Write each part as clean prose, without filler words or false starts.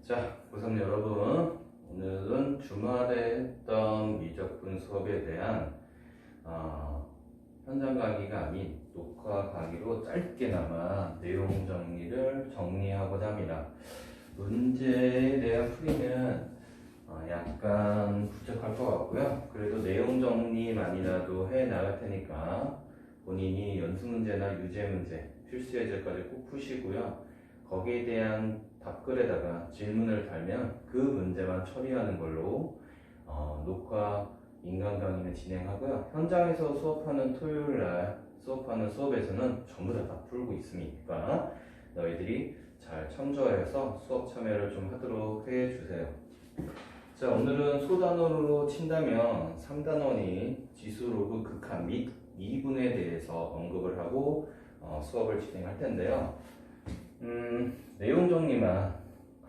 자, 고3 여러분, 오늘은 주말에 했던 미적분 수업에 대한 현장 강의가 아닌 녹화 강의로 짧게나마 내용 정리를 정리하고자 합니다. 문제에 대한 풀이는 약간 부족할 것 같고요. 그래도 내용 정리만이라도 해 나갈 테니까 본인이 연수 문제나 유제 문제, 필수 예제까지 꼭 푸시고요. 거기에 대한 답글에다가 질문을 달면 그 문제만 처리하는 걸로 녹화 인강 강의는 진행하고요. 현장에서 수업하는 토요일날 수업하는 수업에서는 전부 다 풀고 있으니까 너희들이 잘 참조해서 수업 참여를 좀 하도록 해주세요. 자, 오늘은 소단원으로 친다면 3단원이 지수로그 극한 및 미분에 대해서 언급을 하고 수업을 진행할 텐데요. 내용 정리만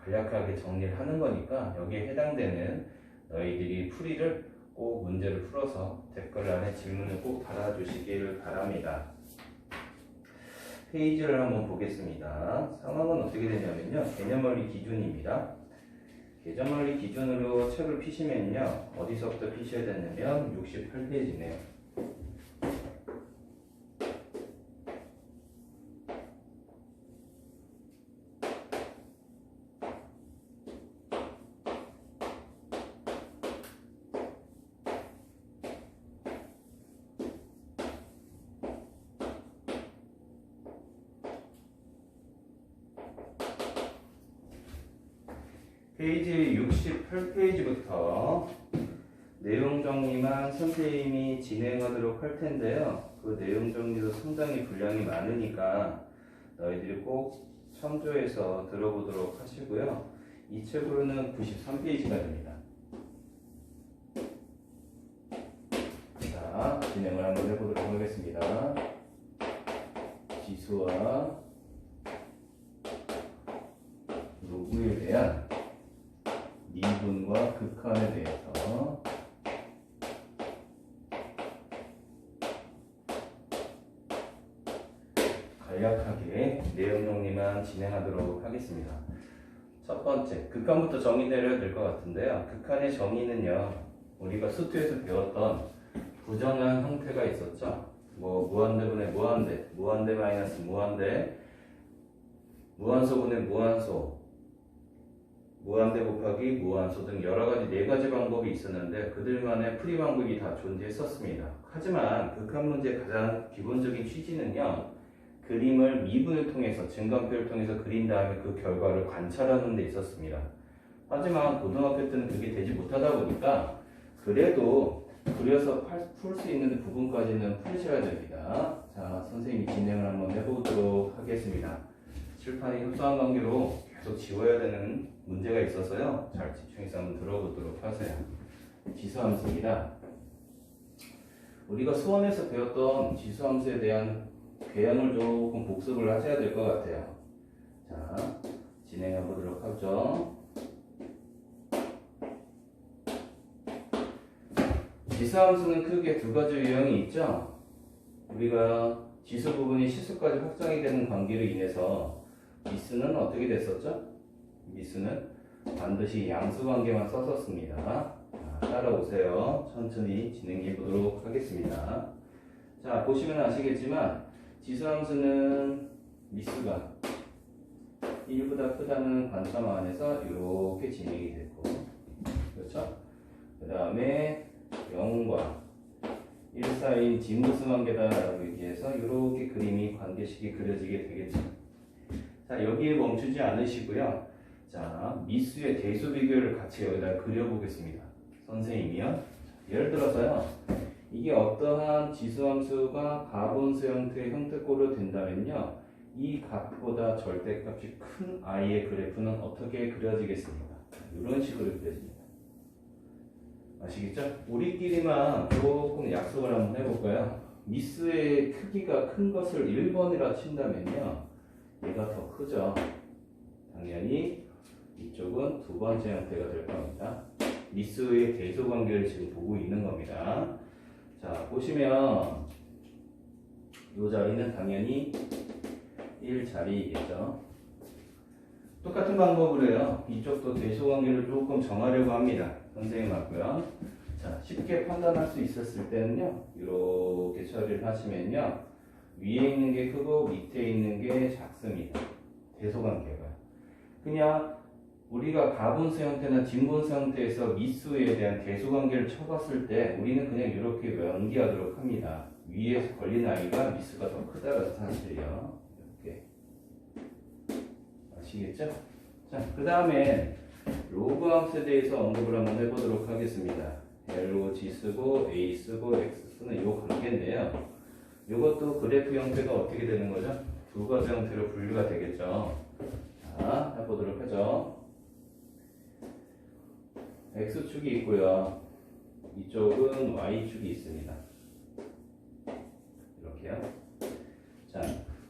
간략하게 정리를 하는 거니까 여기에 해당되는 너희들이 풀이를 꼭 문제를 풀어서 댓글 안에 질문을 꼭 달아주시길 바랍니다. 페이지를 한번 보겠습니다. 상황은 어떻게 되냐면요. 개념원리 기준입니다. 개념원리 기준으로 책을 피시면요. 어디서부터 피셔야 되냐면 68페이지네요. 페이지 68페이지부터 내용 정리만 선생님이 진행하도록 할 텐데요. 그 내용 정리도 상당히 분량이 많으니까 너희들이 꼭 참조해서 들어보도록 하시고요. 이 책으로는 93페이지가 됩니다. 자, 진행을 한번 해보도록 하겠습니다. 지수와 로그에 대한 미분과 극한에 대해서 간략하게 내용 정리만 진행하도록 하겠습니다. 첫 번째, 극한부터 정의 내려야 될 것 같은데요. 극한의 정의는요, 우리가 수투에서 배웠던 부정한 형태가 있었죠. 뭐 무한대분의 무한대, 무한대 마이너스 무한대, 무한소분의 무한소, 무한대 곱하기 무한소 등 여러가지 4가지 방법이 있었는데 그들만의 풀이 방법이 다 존재했었습니다. 하지만 극한 문제의 가장 기본적인 취지는요, 그림을 미분을 통해서 증강표를 통해서 그린 다음에 그 결과를 관찰하는 데 있었습니다. 하지만 고등학교 때는 그게 되지 못하다 보니까 그래도 그려서 풀 수 있는 부분까지는 풀으셔야 됩니다. 자, 선생님이 진행을 한번 해보도록 하겠습니다. 칠판이 흡사한 관계로 계속 지워야 되는 문제가 있어서요. 잘 집중해서 한번 들어보도록 하세요. 지수함수입니다. 우리가 수원에서 배웠던 지수함수에 대한 개념을 조금 복습을 하셔야 될 것 같아요. 자, 진행해 보도록 하죠. 지수함수는 크게 두 가지 유형이 있죠. 우리가 지수 부분이 실수까지 확장이 되는 관계로 인해서 미수는 어떻게 됐었죠? 미수는 반드시 양수 관계만 썼었습니다. 자, 따라오세요. 천천히 진행해 보도록 하겠습니다. 자, 보시면 아시겠지만 지수함수는 미수가 1보다 크다는 관점 안에서 이렇게 진행이 됐고, 그렇죠? 그 다음에 0과 1 사이인 진무수 관계다라고 얘기해서 이렇게 그림이 관계식이 그려지게 되겠죠. 자, 여기에 멈추지 않으시고요. 자, 미수의 대수 비교를 같이 여기다 그려보겠습니다. 선생님이요. 예를 들어서요. 이게 어떠한 지수함수가 가분수 형태의 형태꼴로 된다면요. 이 값보다 절대값이 큰 i의 그래프는 어떻게 그려지겠습니까? 이런 식으로 그려집니다. 아시겠죠? 우리끼리만 조금 약속을 한번 해볼까요? 미수의 크기가 큰 것을 1번이라 친다면요. 얘가 더 크죠. 당연히 이쪽은 두 번째 형태가 될 겁니다. 미수의 대소 관계를 지금 보고 있는 겁니다. 자, 보시면 이 자리는 당연히 1 자리이겠죠. 똑같은 방법으로 해요. 이쪽도 대소관계를 조금 정하려고 합니다. 선생님하고요. 자, 쉽게 판단할 수 있었을 때는요, 이렇게 처리를 하시면요, 위에 있는 게 크고 밑에 있는 게 작습니다. 대소관계가. 그냥 우리가 가분수 형태나 진분수 형태에서 미수에 대한 대소관계를 쳐봤을 때 우리는 그냥 이렇게 연기하도록 합니다. 위에 걸린 아이가 미수가 더 크다라는 사실이요. 이렇게. 아시겠죠? 자, 그 다음에 로그 함수에 대해서 언급을 한번 해보도록 하겠습니다. L로 G 쓰고 A 쓰고 X 쓰는 이 관계인데요. 이것도 그래프 형태가 어떻게 되는 거죠? 두 가지 형태로 분류가 되겠죠. 자, 해보도록 하죠. X축이 있고요. 이쪽은 Y축이 있습니다. 이렇게요. 자,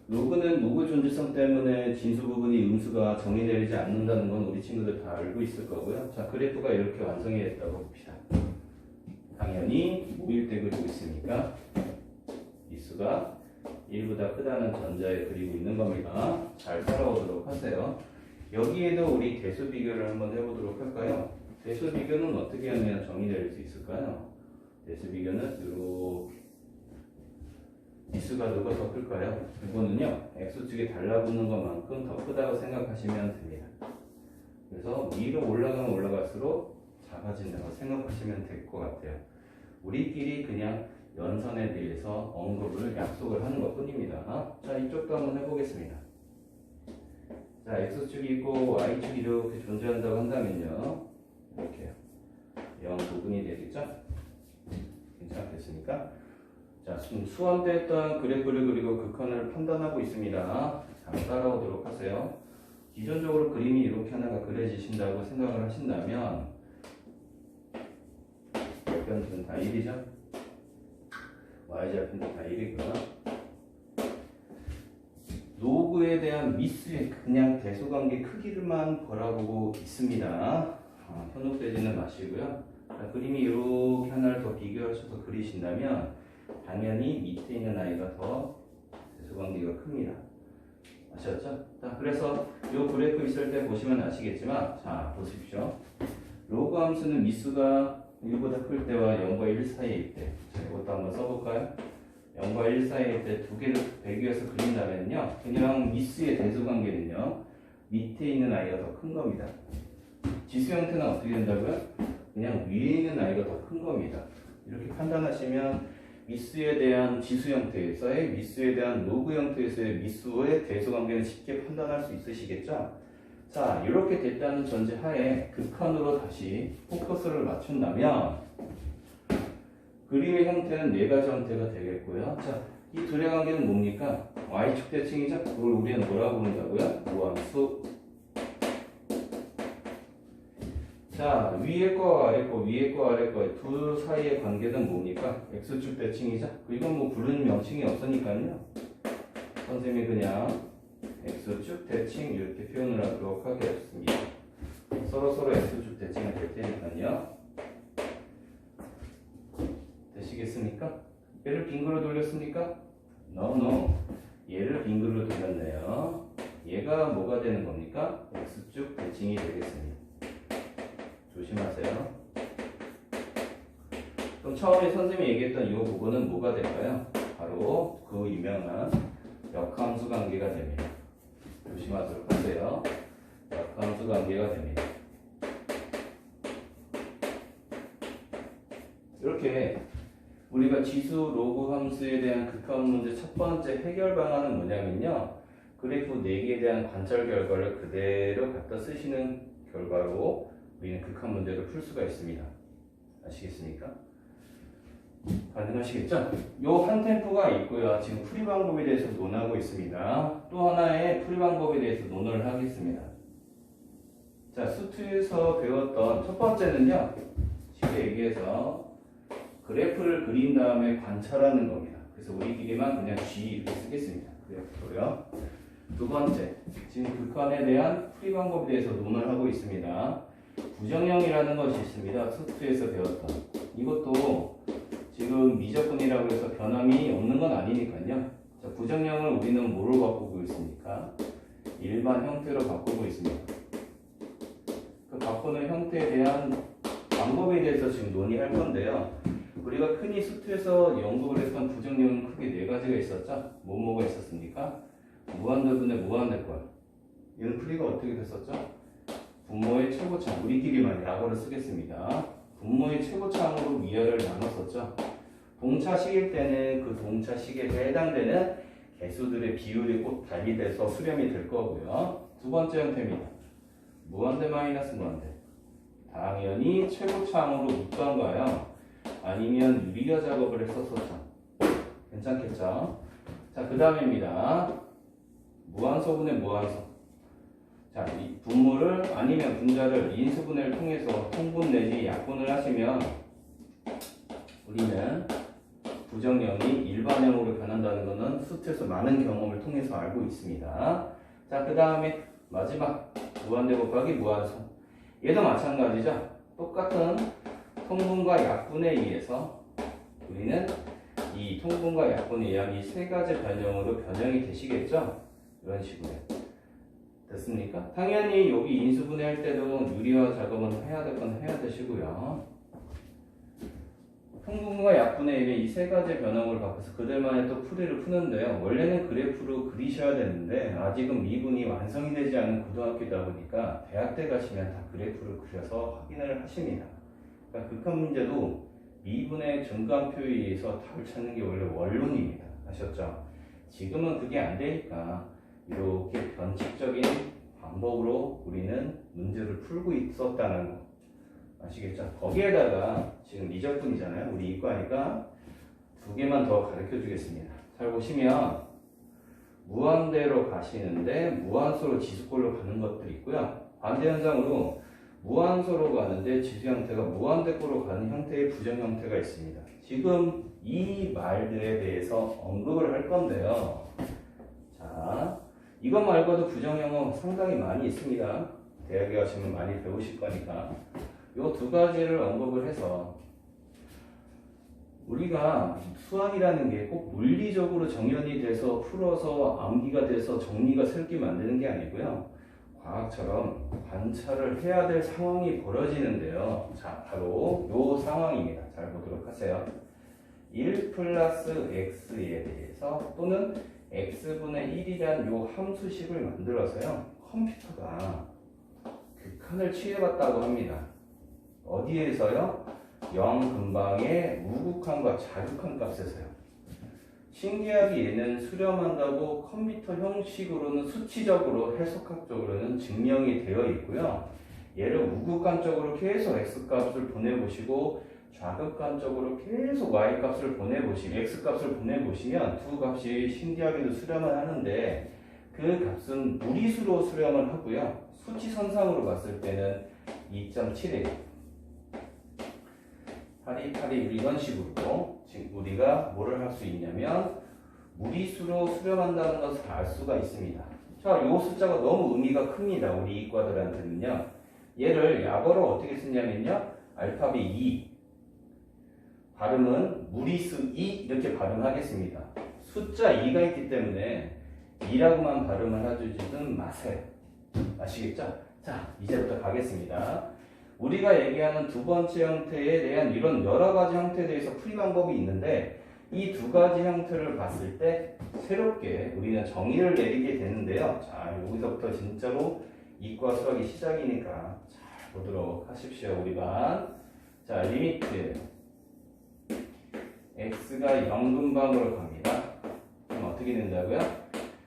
로그는 로그 존재성 때문에 진수 부분이 음수가 정의 내리지 않는다는 건 우리 친구들 다 알고 있을 거고요. 자, 그래프가 이렇게 완성이 됐다고 봅시다. 당연히 모일대 그리고 있으니까 미수가 1보다 크다는 전자에 그리고 있는 겁니다. 잘 따라오도록 하세요. 여기에도 우리 대수 비교를 한번 해보도록 할까요? 대수 비교는 어떻게 하면 정의 내릴 수 있을까요? 대수 비교는 이렇게 미수가 누가 더 클까요? 이거는요, X축이 달라붙는 것만큼 더 크다고 생각하시면 됩니다. 그래서 위로 올라가면 올라갈수록 작아진다고 생각하시면 될 것 같아요. 우리끼리 그냥 연선에 대해서 언급을 약속을 하는 것 뿐입니다. 자, 이쪽도 한번 해보겠습니다. 자, X축이 있고 Y축이 이렇게 존재한다고 한다면요, 이렇게요. 0 부분이 되겠죠? 괜찮겠습니까? 자, 수험됐던 그래프를 그리고 극한을 판단하고 있습니다. 잘 따라오도록 하세요. 기존적으로 그림이 이렇게 하나가 그려지신다고 생각을 하신다면 좌표는 다 1이죠? Y좌표는 다 1이고요. 로그에 대한 미수의 그냥 대소관계 크기를만 바라보고 있습니다. 현혹되지는 마시고요. 자, 그림이 이렇게 하나를 더 비교하셔서 그리신다면 당연히 밑에 있는 아이가 더 대소관계가 큽니다. 아셨죠? 자, 그래서 이 그래프 있을 때 보시면 아시겠지만, 자, 보십시오. 로그 함수는 미수가 1보다 클 때와 0과 1 사이일 때, 자, 이것도 한번 써볼까요? 0과 1 사이일 때 두 개를 배기해서 그린다면요, 그냥 미수의 대소관계는요, 밑에 있는 아이가 더 큰 겁니다. 지수 형태는 어떻게 된다고요? 그냥 위에 있는 아이가 더 큰 겁니다. 이렇게 판단하시면 미수에 대한 지수 형태에서의 미수에 대한 로그 형태에서의 미수의 대소관계는 쉽게 판단할 수 있으시겠죠? 자, 이렇게 됐다는 전제 하에 극한으로 다시 포커스를 맞춘다면 그림의 형태는 네 가지 형태가 되겠고요. 자, 이 둘의 관계는 뭡니까? Y축 대칭이죠? 그걸 우리는 뭐라고 부른다고요? 무함수. 자, 위에 거, 아래 거, 위에 거, 아래 거 둘 사이의 관계는 뭡니까? X축 대칭이죠? 이건 뭐 부르는 명칭이 없으니까요. 선생님이 그냥 X축 대칭 이렇게 표현을 하도록 하겠습니다. 서로 X축 대칭이 될 테니까요. 되시겠습니까? 얘를 빙그로 돌렸습니까? No. 얘를 빙그로 돌렸네요. 얘가 뭐가 되는 겁니까? X축 대칭이 되겠습니다. 조심하세요. 그럼 처음에 선생님이 얘기했던 이 부분은 뭐가 될까요? 바로 그 유명한 역함수 관계가 됩니다. 조심하도록 하세요. 역함수 관계가 됩니다. 이렇게 우리가 지수 로그 함수에 대한 극한 문제 첫 번째 해결 방안은 뭐냐면요, 그래프 4개에 대한 관찰 결과를 그대로 갖다 쓰시는 결과로 우리는 극한 문제를 풀 수가 있습니다. 아시겠습니까? 가능하시겠죠? 요 한 템포가 있고요. 지금 풀이 방법에 대해서 논하고 있습니다. 또 하나의 풀이 방법에 대해서 논을 하겠습니다. 자, 수투에서 배웠던 첫 번째는요, 쉽게 얘기해서 그래프를 그린 다음에 관찰하는 겁니다. 그래서 우리끼리만 그냥 G 이렇게 쓰겠습니다. 그래프로요. 두 번째, 지금 극한에 대한 풀이 방법에 대해서 논을 하고 있습니다. 부정형이라는 것이 있습니다. 수투에서 배웠던. 이것도 지금 미적분이라고 해서 변함이 없는 건 아니니까요. 자, 부정형을 우리는 뭐로 바꾸고 있습니까? 일반 형태로 바꾸고 있습니다. 그 바꾸는 형태에 대한 방법에 대해서 지금 논의할 건데요. 우리가 흔히 수트에서 연구를 했던 부정형은 크게 네 가지가 있었죠. 뭐가 있었습니까? 무한대분의 무한대꼴. 이런 풀이가 어떻게 됐었죠? 분모의 최고차항, 우리끼리만 약어를 쓰겠습니다. 분모의 최고차항으로 위아래를 나눴었죠. 동차식일 때는 그 동차식에 해당되는 개수들의 비율이 꼭 달리돼서 수렴이 될 거고요. 두 번째 형태입니다. 무한대 마이너스 무한대. 당연히 최고차항으로 묶던가요? 아니면 유리화 작업을 했었었죠. 괜찮겠죠? 자, 그 다음입니다. 무한소분의 무한소. 자, 이 분모를 아니면 분자를 인수분해를 통해서 통분 내지 약분을 하시면 우리는 부정형이 일반형으로 변한다는 것은 수트에서 많은 경험을 통해서 알고 있습니다. 자, 그 다음에 마지막 무한대 곱하기 무한소. 얘도 마찬가지죠. 똑같은 통분과 약분에 의해서 우리는 이 통분과 약분에 의한 이 세 가지 변형으로 변형이 되시겠죠? 이런 식으로. 됐습니까? 당연히 여기 인수분해 할 때도 유리화 작업은 해야 될 건 해야 되시고요. 통분과 약분에 의해 이 세 가지 변형을 바꿔서 그들만의 또 풀이를 푸는데요. 원래는 그래프로 그리셔야 되는데 아직은 미분이 완성이 되지 않은 고등학교다 보니까 대학 때 가시면 다 그래프를 그려서 확인을 하십니다. 그러니까 극한 문제도 미분의 증가표에 의해서 답을 찾는 게 원래 원론입니다. 아셨죠? 지금은 그게 안 되니까 이렇게 변칙적인 방법으로 우리는 문제를 풀고 있었다는 거 아시겠죠? 거기에다가 지금 미적분이잖아요. 우리 이과니까 두 개만 더 가르쳐 주겠습니다. 잘 보시면 무한대로 가시는데 무한소로 지수꼴로 가는 것들이 있고요. 반대 현상으로 무한소로 가는데 지수 형태가 무한대꼴로 가는 형태의 부정 형태가 있습니다. 지금 이 말들에 대해서 언급을 할 건데요. 자, 이것 말고도 부정형은 상당히 많이 있습니다. 대학에 가시면 많이 배우실 거니까 이 두 가지를 언급을 해서 우리가 수학이라는 게 꼭 물리적으로 정연이 돼서 풀어서 암기가 돼서 정리가 새롭게 만드는 게 아니고요. 과학처럼 관찰을 해야 될 상황이 벌어지는데요. 자, 바로 이 상황입니다. 잘 보도록 하세요. 1 플러스 x에 대해서 또는 x분의 1이란 요 함수식을 만들어서요. 컴퓨터가 극한을 취해봤다고 합니다. 어디에서요? 0 근방의 우극한과 자극한 값에서요. 신기하게 얘는 수렴한다고 컴퓨터 형식으로는 수치적으로 해석학적으로는 증명이 되어 있고요. 얘를 우극한적으로 계속 x값을 보내보시고 좌극한적으로 계속 y값을 x값을 보내보시면 두 값이 신기하게도 수렴을 하는데 그 값은 무리수로 수렴을 하고요. 수치선상으로 봤을 때는 2.7이에요. 8이 이런 식으로 지금 우리가 뭐를 할 수 있냐면 무리수로 수렴한다는 것을 알 수가 있습니다. 자, 이 숫자가 너무 의미가 큽니다. 우리 이과들한테는요. 얘를 약어로 어떻게 쓰냐면요. 알파벳 2 발음은 무리수 2 이렇게 발음하겠습니다. 숫자 2가 있기 때문에 2라고만 발음을 해주지는 마세요. 아시겠죠? 자, 이제부터 가겠습니다. 우리가 얘기하는 두 번째 형태에 대한 이런 여러 가지 형태에 대해서 풀이 방법이 있는데 이 두 가지 형태를 봤을 때 새롭게 우리는 정의를 내리게 되는데요. 자, 여기서부터 진짜로 이과 수학이 시작이니까 잘 보도록 하십시오. 우리 반. 자, 리미트 x가 0 근방으로 갑니다. 그럼 어떻게 된다고요?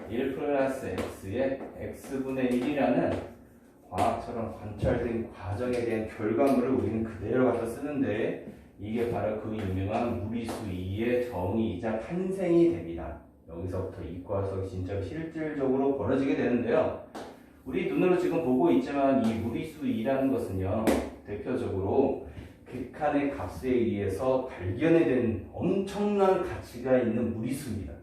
1 플러스 x에 x분의 1이라는 과학처럼 관찰된 과정에 대한 결과물을 우리는 그대로 갖다 쓰는데 이게 바로 그 유명한 무리수 2의 정의이자 탄생이 됩니다. 여기서부터 이과 수학이 진짜 실질적으로 벌어지게 되는데요. 우리 눈으로 지금 보고 있지만 이 무리수 2라는 것은요. 대표적으로 극한의 값에 의해서 발견된 엄청난 가치가 있는 무리수입니다.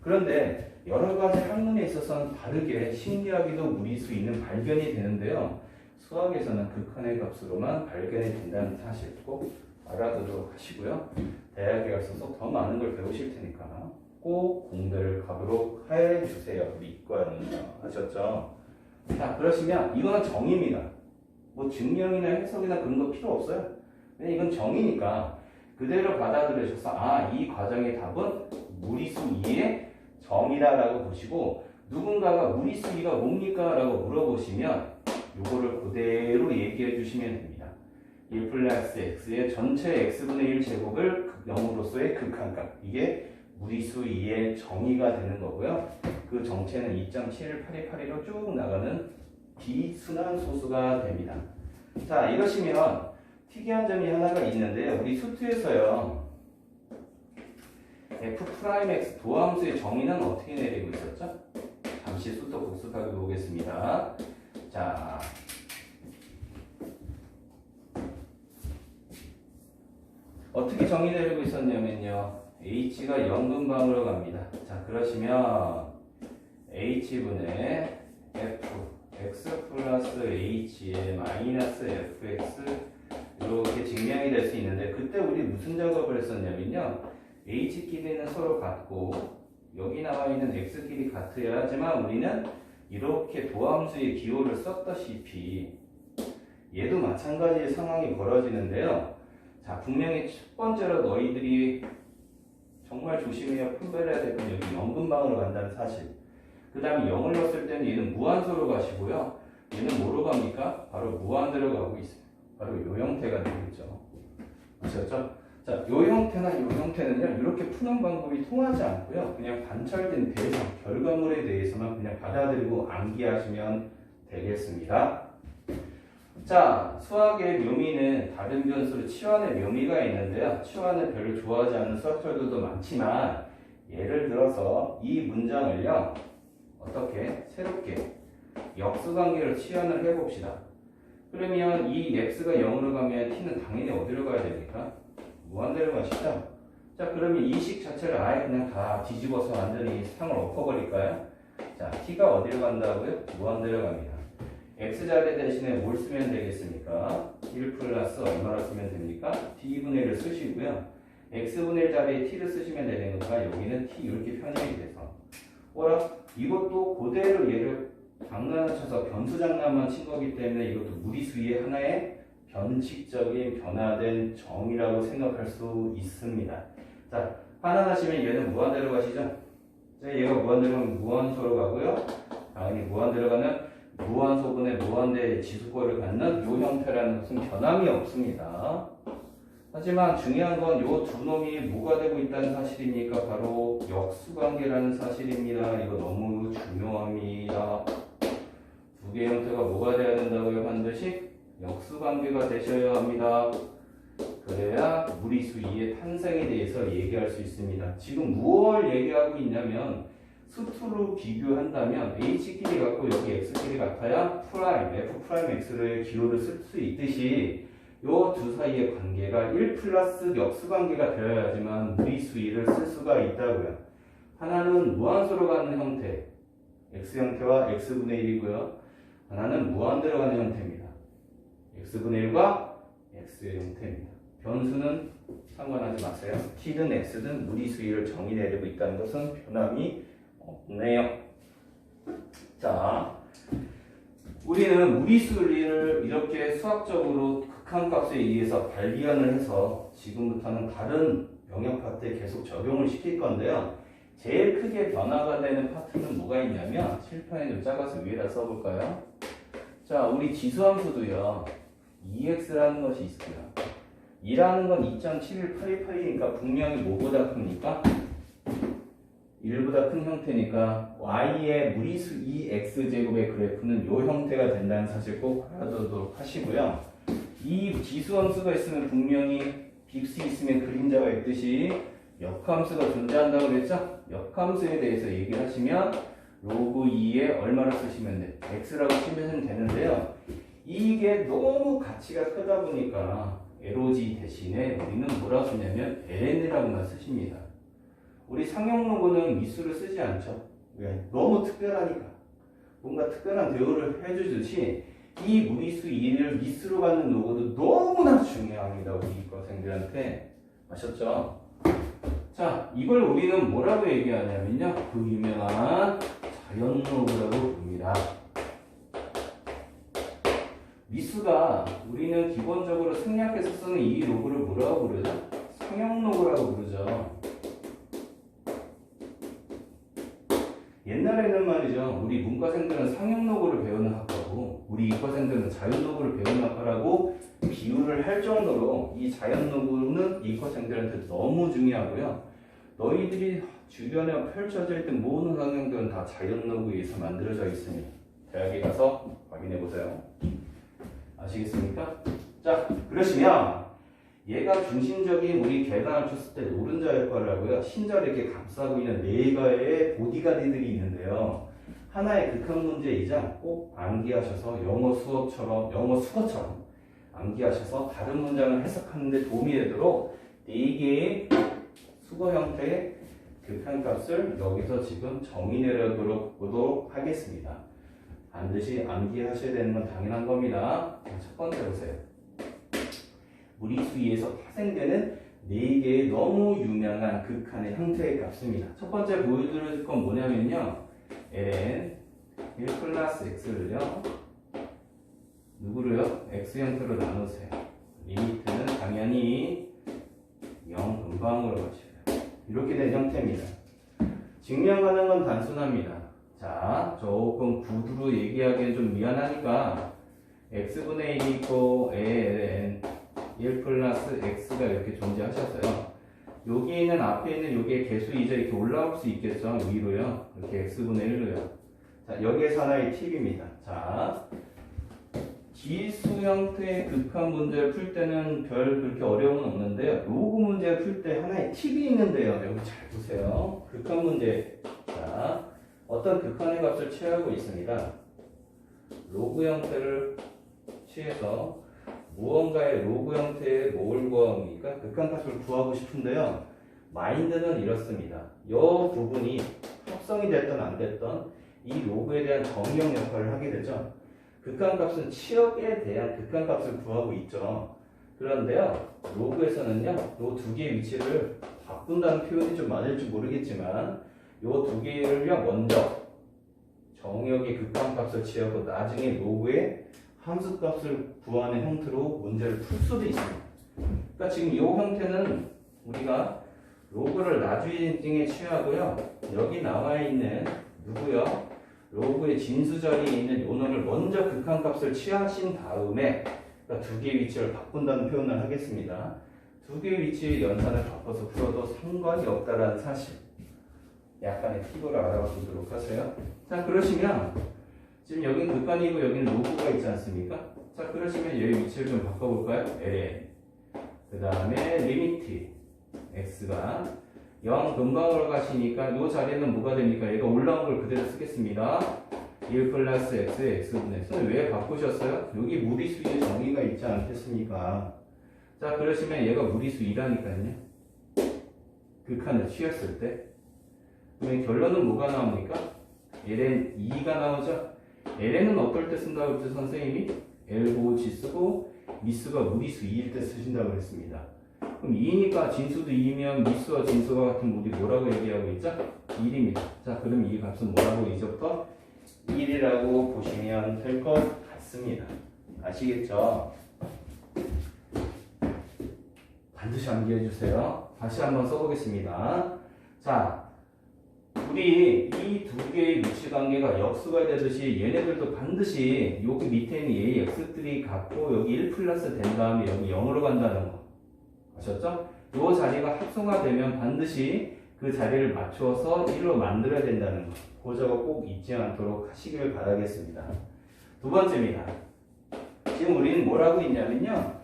그런데 여러 가지 학문에 있어서는 다르게 신기하게도 무리수 있는 발견이 되는데요. 수학에서는 극한의 값으로만 발견이 된다는 사실 꼭 알아두도록 하시고요. 대학에 가서 더 많은 걸 배우실 테니까 꼭 공부를 가도록 해주세요. 우리 이과는요. 아셨죠? 자, 그러시면 이거는 정의입니다. 뭐 증명이나 해석이나 그런 거 필요 없어요. 근데 이건 정의니까 그대로 받아들여셔서 아, 이 과정의 답은 무리수 2의 정이다라고 보시고 누군가가 무리수 2가 뭡니까? 라고 물어보시면 요거를 그대로 얘기해 주시면 됩니다. 1 플러스 x의 전체 x분의 1 제곱을 0으로서의 극한값. 이게 무리수 2의 정의가 되는 거고요. 그 정체는 2.78282로 쭉 나가는 비순환 소수가 됩니다. 자, 이러시면 특이한 점이 하나가 있는데요. 우리 수투에서요. f'x 도함수의 정의는 어떻게 내리고 있었죠? 잠시 수투 복습하게 보겠습니다. 자, 어떻게 정의 내리고 있었냐면요. h가 연근방으로 갑니다. 자, 그러시면 h분의 f x 플러스 h의 마이너스 fx 이렇게 증명이 될 수 있는데 그때 우리 무슨 작업을 했었냐면요. h끼리는 서로 같고 여기 나와 있는 x끼리 같아야지만 우리는 이렇게 도함수의 기호를 썼다시피 얘도 마찬가지의 상황이 벌어지는데요. 자, 분명히 첫 번째로 너희들이 정말 조심해야 분별해야 될 건 여기 연근방으로 간다는 사실. 그 다음에 0을 넣었을 때는 얘는 무한소로 가시고요. 얘는 뭐로 갑니까? 바로 무한대로 가고 있어요. 바로 요 형태가 되겠죠. 아셨죠? 자, 요 형태나 요 형태는요, 이렇게 푸는 방법이 통하지 않고요. 그냥 관찰된 대상, 결과물에 대해서만 그냥 받아들이고 암기하시면 되겠습니다. 자, 수학의 묘미는 다른 변수로 치환의 묘미가 있는데요. 치환을 별로 좋아하지 않는 수학자들도 많지만 예를 들어서 이 문장을요. 어떻게? 새롭게 역수관계를 치환을 해봅시다. 그러면 이 x가 0으로 가면 t는 당연히 어디로 가야 됩니까? 무한대로 가시죠? 자, 그러면 이 식 자체를 아예 그냥 다 뒤집어서 완전히 상을 엎어버릴까요? 자, t가 어디로 간다고요? 무한대로 갑니다. x자리 대신에 뭘 쓰면 되겠습니까? 1 플러스 얼마로 쓰면 됩니까? t분의 1을 쓰시고요. x분의 1 자리에 t를 쓰시면 되는 거니까 여기는 t 이렇게 편입이 돼서 뭐라? 이것도 그대로 얘를 장난을 쳐서 변수 장난만 친 거기 때문에 이것도 무리수의 하나의 변칙적인 변화된 정이라고 생각할 수 있습니다. 자, 환원하시면 얘는 무한대로 가시죠? 자, 얘가 무한대로 가면 무한소로 가고요. 당연히 무한대로 가면 무한소분의 무한대의 지수꼴을 갖는 이 형태라는 것은 변함이 없습니다. 하지만 중요한 건 이 두 놈이 뭐가 되고 있다는 사실입니까? 바로 역수관계라는 사실입니다. 이거 너무 중요합니다. 두 개의 형태가 뭐가 돼야 된다고요? 반드시 역수관계가 되셔야 합니다. 그래야 무리수 2의 탄생에 대해서 얘기할 수 있습니다. 지금 무엇을 얘기하고 있냐면 수투로 비교한다면 h끼리 같고 여기 x끼리 같아야 프라임, f 프라임 x를 기호를 쓸 수 있듯이 요 두 사이의 관계가 1 플러스 역수관계가 되어야지만 무리수 2를 쓸 수가 있다고요. 하나는 무한수로 가는 형태, x 형태와 x분의 1이고요. 하나는 무한대로 가는 형태입니다. x분의 1과 x의 형태입니다. 변수는 상관하지 마세요. t든 x든 무리수 2를 정의 내리고 있다는 것은 변함이 없네요. 자, 우리는 무리수를 이렇게 수학적으로 극한값에 의해서 발견을 해서 지금부터는 다른 영역 파트에 계속 적용을 시킬 건데요. 제일 크게 변화가 되는 파트는 뭐가 있냐면 칠판에 좀 작아서 위에다 써볼까요? 자, 우리 지수함수도요. 2x라는 것이 있어요. 2라는 건 2.71828이니까 분명히 뭐보다 큽니까? 1보다 큰 형태니까 y의 무리수 2x제곱의 그래프는 이 형태가 된다는 사실 꼭 알아두도록 하시고요. 이 지수함수가 있으면 분명히 빕스 있으면 그림자가 있듯이 역함수가 존재한다고 그랬죠? 역함수에 대해서 얘기를 하시면 로그 2에 얼마를 쓰시면 돼? x라고 치면 되는데요. 이게 너무 가치가 크다 보니까 LOG 대신에 우리는 뭐라고 쓰냐면 LN이라고만 쓰십니다. 우리 상용로그는 미수를 쓰지 않죠. 왜? 너무 특별하니까. 뭔가 특별한 대우를 해주듯이 이 무리수 2를 미수로 갖는 로그도 너무나 중요합니다. 우리 이과생들한테. 아셨죠? 자, 이걸 우리는 뭐라고 얘기하냐면요. 그 유명한 자연로그라고 부릅니다. 미수가 우리는 기본적으로 생략해서 쓰는 이 로그를 뭐라고 부르죠? 상형로그라고 부르죠. 옛날에는 말이죠. 우리 문과생들은 상형로그를 배우는 학과고 우리 이과생들은 자연로그를 배우는 학과라고 비유를 할 정도로 이 자연로그는 이과생들한테 너무 중요하고요. 너희들이 주변에 펼쳐져 있던 모든 환경들은 다 자연로그에 의해서 만들어져 있으니 대학에 가서 확인해 보세요. 아시겠습니까? 자, 그러시면 얘가 중심적인 우리 계단을 쳤을 때 노른자 역할을 하고요. 신자를 이렇게 감싸고 있는 네 개의 보디가드들이 있는데요. 하나의 극한 문제이자 꼭 암기하셔서 영어 수어처럼 암기하셔서 다른 문장을 해석하는 데 도움이 되도록 네 개의 수거 형태의 극한값을 여기서 지금 정의 내려보도록 하겠습니다. 반드시 암기하셔야 되는 건 당연한 겁니다. 첫 번째 보세요. 무리수 2에서 파생되는 4개의 너무 유명한 극한의 형태의 값입니다. 첫 번째 보여드릴 건 뭐냐면요. ln 1 플러스 x를요. 누구로요? x 형태로 나누세요. 리미트는 당연히 0 근방으로 가셔요. 이렇게 된 형태입니다. 증명하는 건 단순합니다. 자, 조금 구두로 얘기하기엔 좀 미안하니까 x분의 1이 있고 ln 1 플러스 x가 이렇게 존재하셨어요. 여기 있는 앞에 있는 요게 개수이자 이렇게 올라올 수 있겠죠. 위로요. 이렇게 x분의 1로요. 자, 여기에서 하나의 팁입니다. 자, 지수 형태의 극한 문제를 풀 때는 별 그렇게 어려움은 없는데요. 로그 문제를 풀 때 하나의 팁이 있는데요. 여기 잘 보세요. 극한 문제. 자, 어떤 극한의 값을 취하고 있습니다. 로그 형태를 취해서 무언가의 로그 형태의 뭘 구합니까? 극한값을 구하고 싶은데요. 마인드는 이렇습니다. 이 부분이 합성이 됐든 안 됐든 이 로그에 대한 정의형 역할을 하게 되죠. 극한값은 치역에 대한 극한값을 구하고 있죠. 그런데요. 로그에서는요. 이 두 개의 위치를 바꾼다는 표현이 좀 맞을지 모르겠지만 이 두 개를요. 먼저 정의역의 극한값을 취하고 나중에 로그의 함수값을 구하는 형태로 문제를 풀 수도 있습니다. 그러니까 지금 이 형태는 우리가 로그를 나중에 취하고요. 여기 나와 있는 누구요? 로그의 진수 자리에 있는 요놈을 먼저 극한값을 취하신 다음에 그러니까 두 개의 위치를 바꾼다는 표현을 하겠습니다. 두 개의 위치의 연산을 바꿔서 풀어도 상관이 없다는 사실. 약간의 팁으로 알아봐 보도록 하세요. 자, 그러시면 지금 여긴 극한이고 여기는 로그가 있지 않습니까? 자, 그러시면 여기 위치를 좀 바꿔볼까요? ln 그 다음에 리미트 x가 0 근방으로 가시니까 이 자리에는 뭐가 됩니까? 얘가 올라온 걸 그대로 쓰겠습니다. 1 플러스 x의 x분의 x는 왜 바꾸셨어요? 여기 무리수의 정의가 있지 않겠습니까? 자, 그러시면 얘가 무리수 2라니까요. 극한을 취했을 때 그러면 결론은 뭐가 나옵니까? ln 2가 나오죠? ln은 어떨 때 쓴다고 했죠, 선생님이? L고지 쓰고 미수가 무리수 2일 때 쓰신다고 했습니다. 그럼 2니까 진수도 2면 미수와 진수가 같은 우리 뭐라고 얘기하고 있죠? 1입니다. 자, 그럼 이 값은 뭐라고 이제부터 1이라고 보시면 될 것 같습니다. 아시겠죠? 반드시 암기해 주세요. 다시 한번 써보겠습니다. 자, 우리 이 두 개의 위치 관계가 역수가 되듯이 얘네들도 반드시 여기 밑에 있는 얘 x들이 같고 여기 1 플러스 된 다음에 여기 0으로 간다는 거 아셨죠? 이 자리가 합성화되면 반드시 그 자리를 맞추어서 1로 만들어야 된다는 거 그거 꼭 잊지 않도록 하시길 바라겠습니다. 두 번째입니다. 지금 우리는 뭘 하고 있냐면요.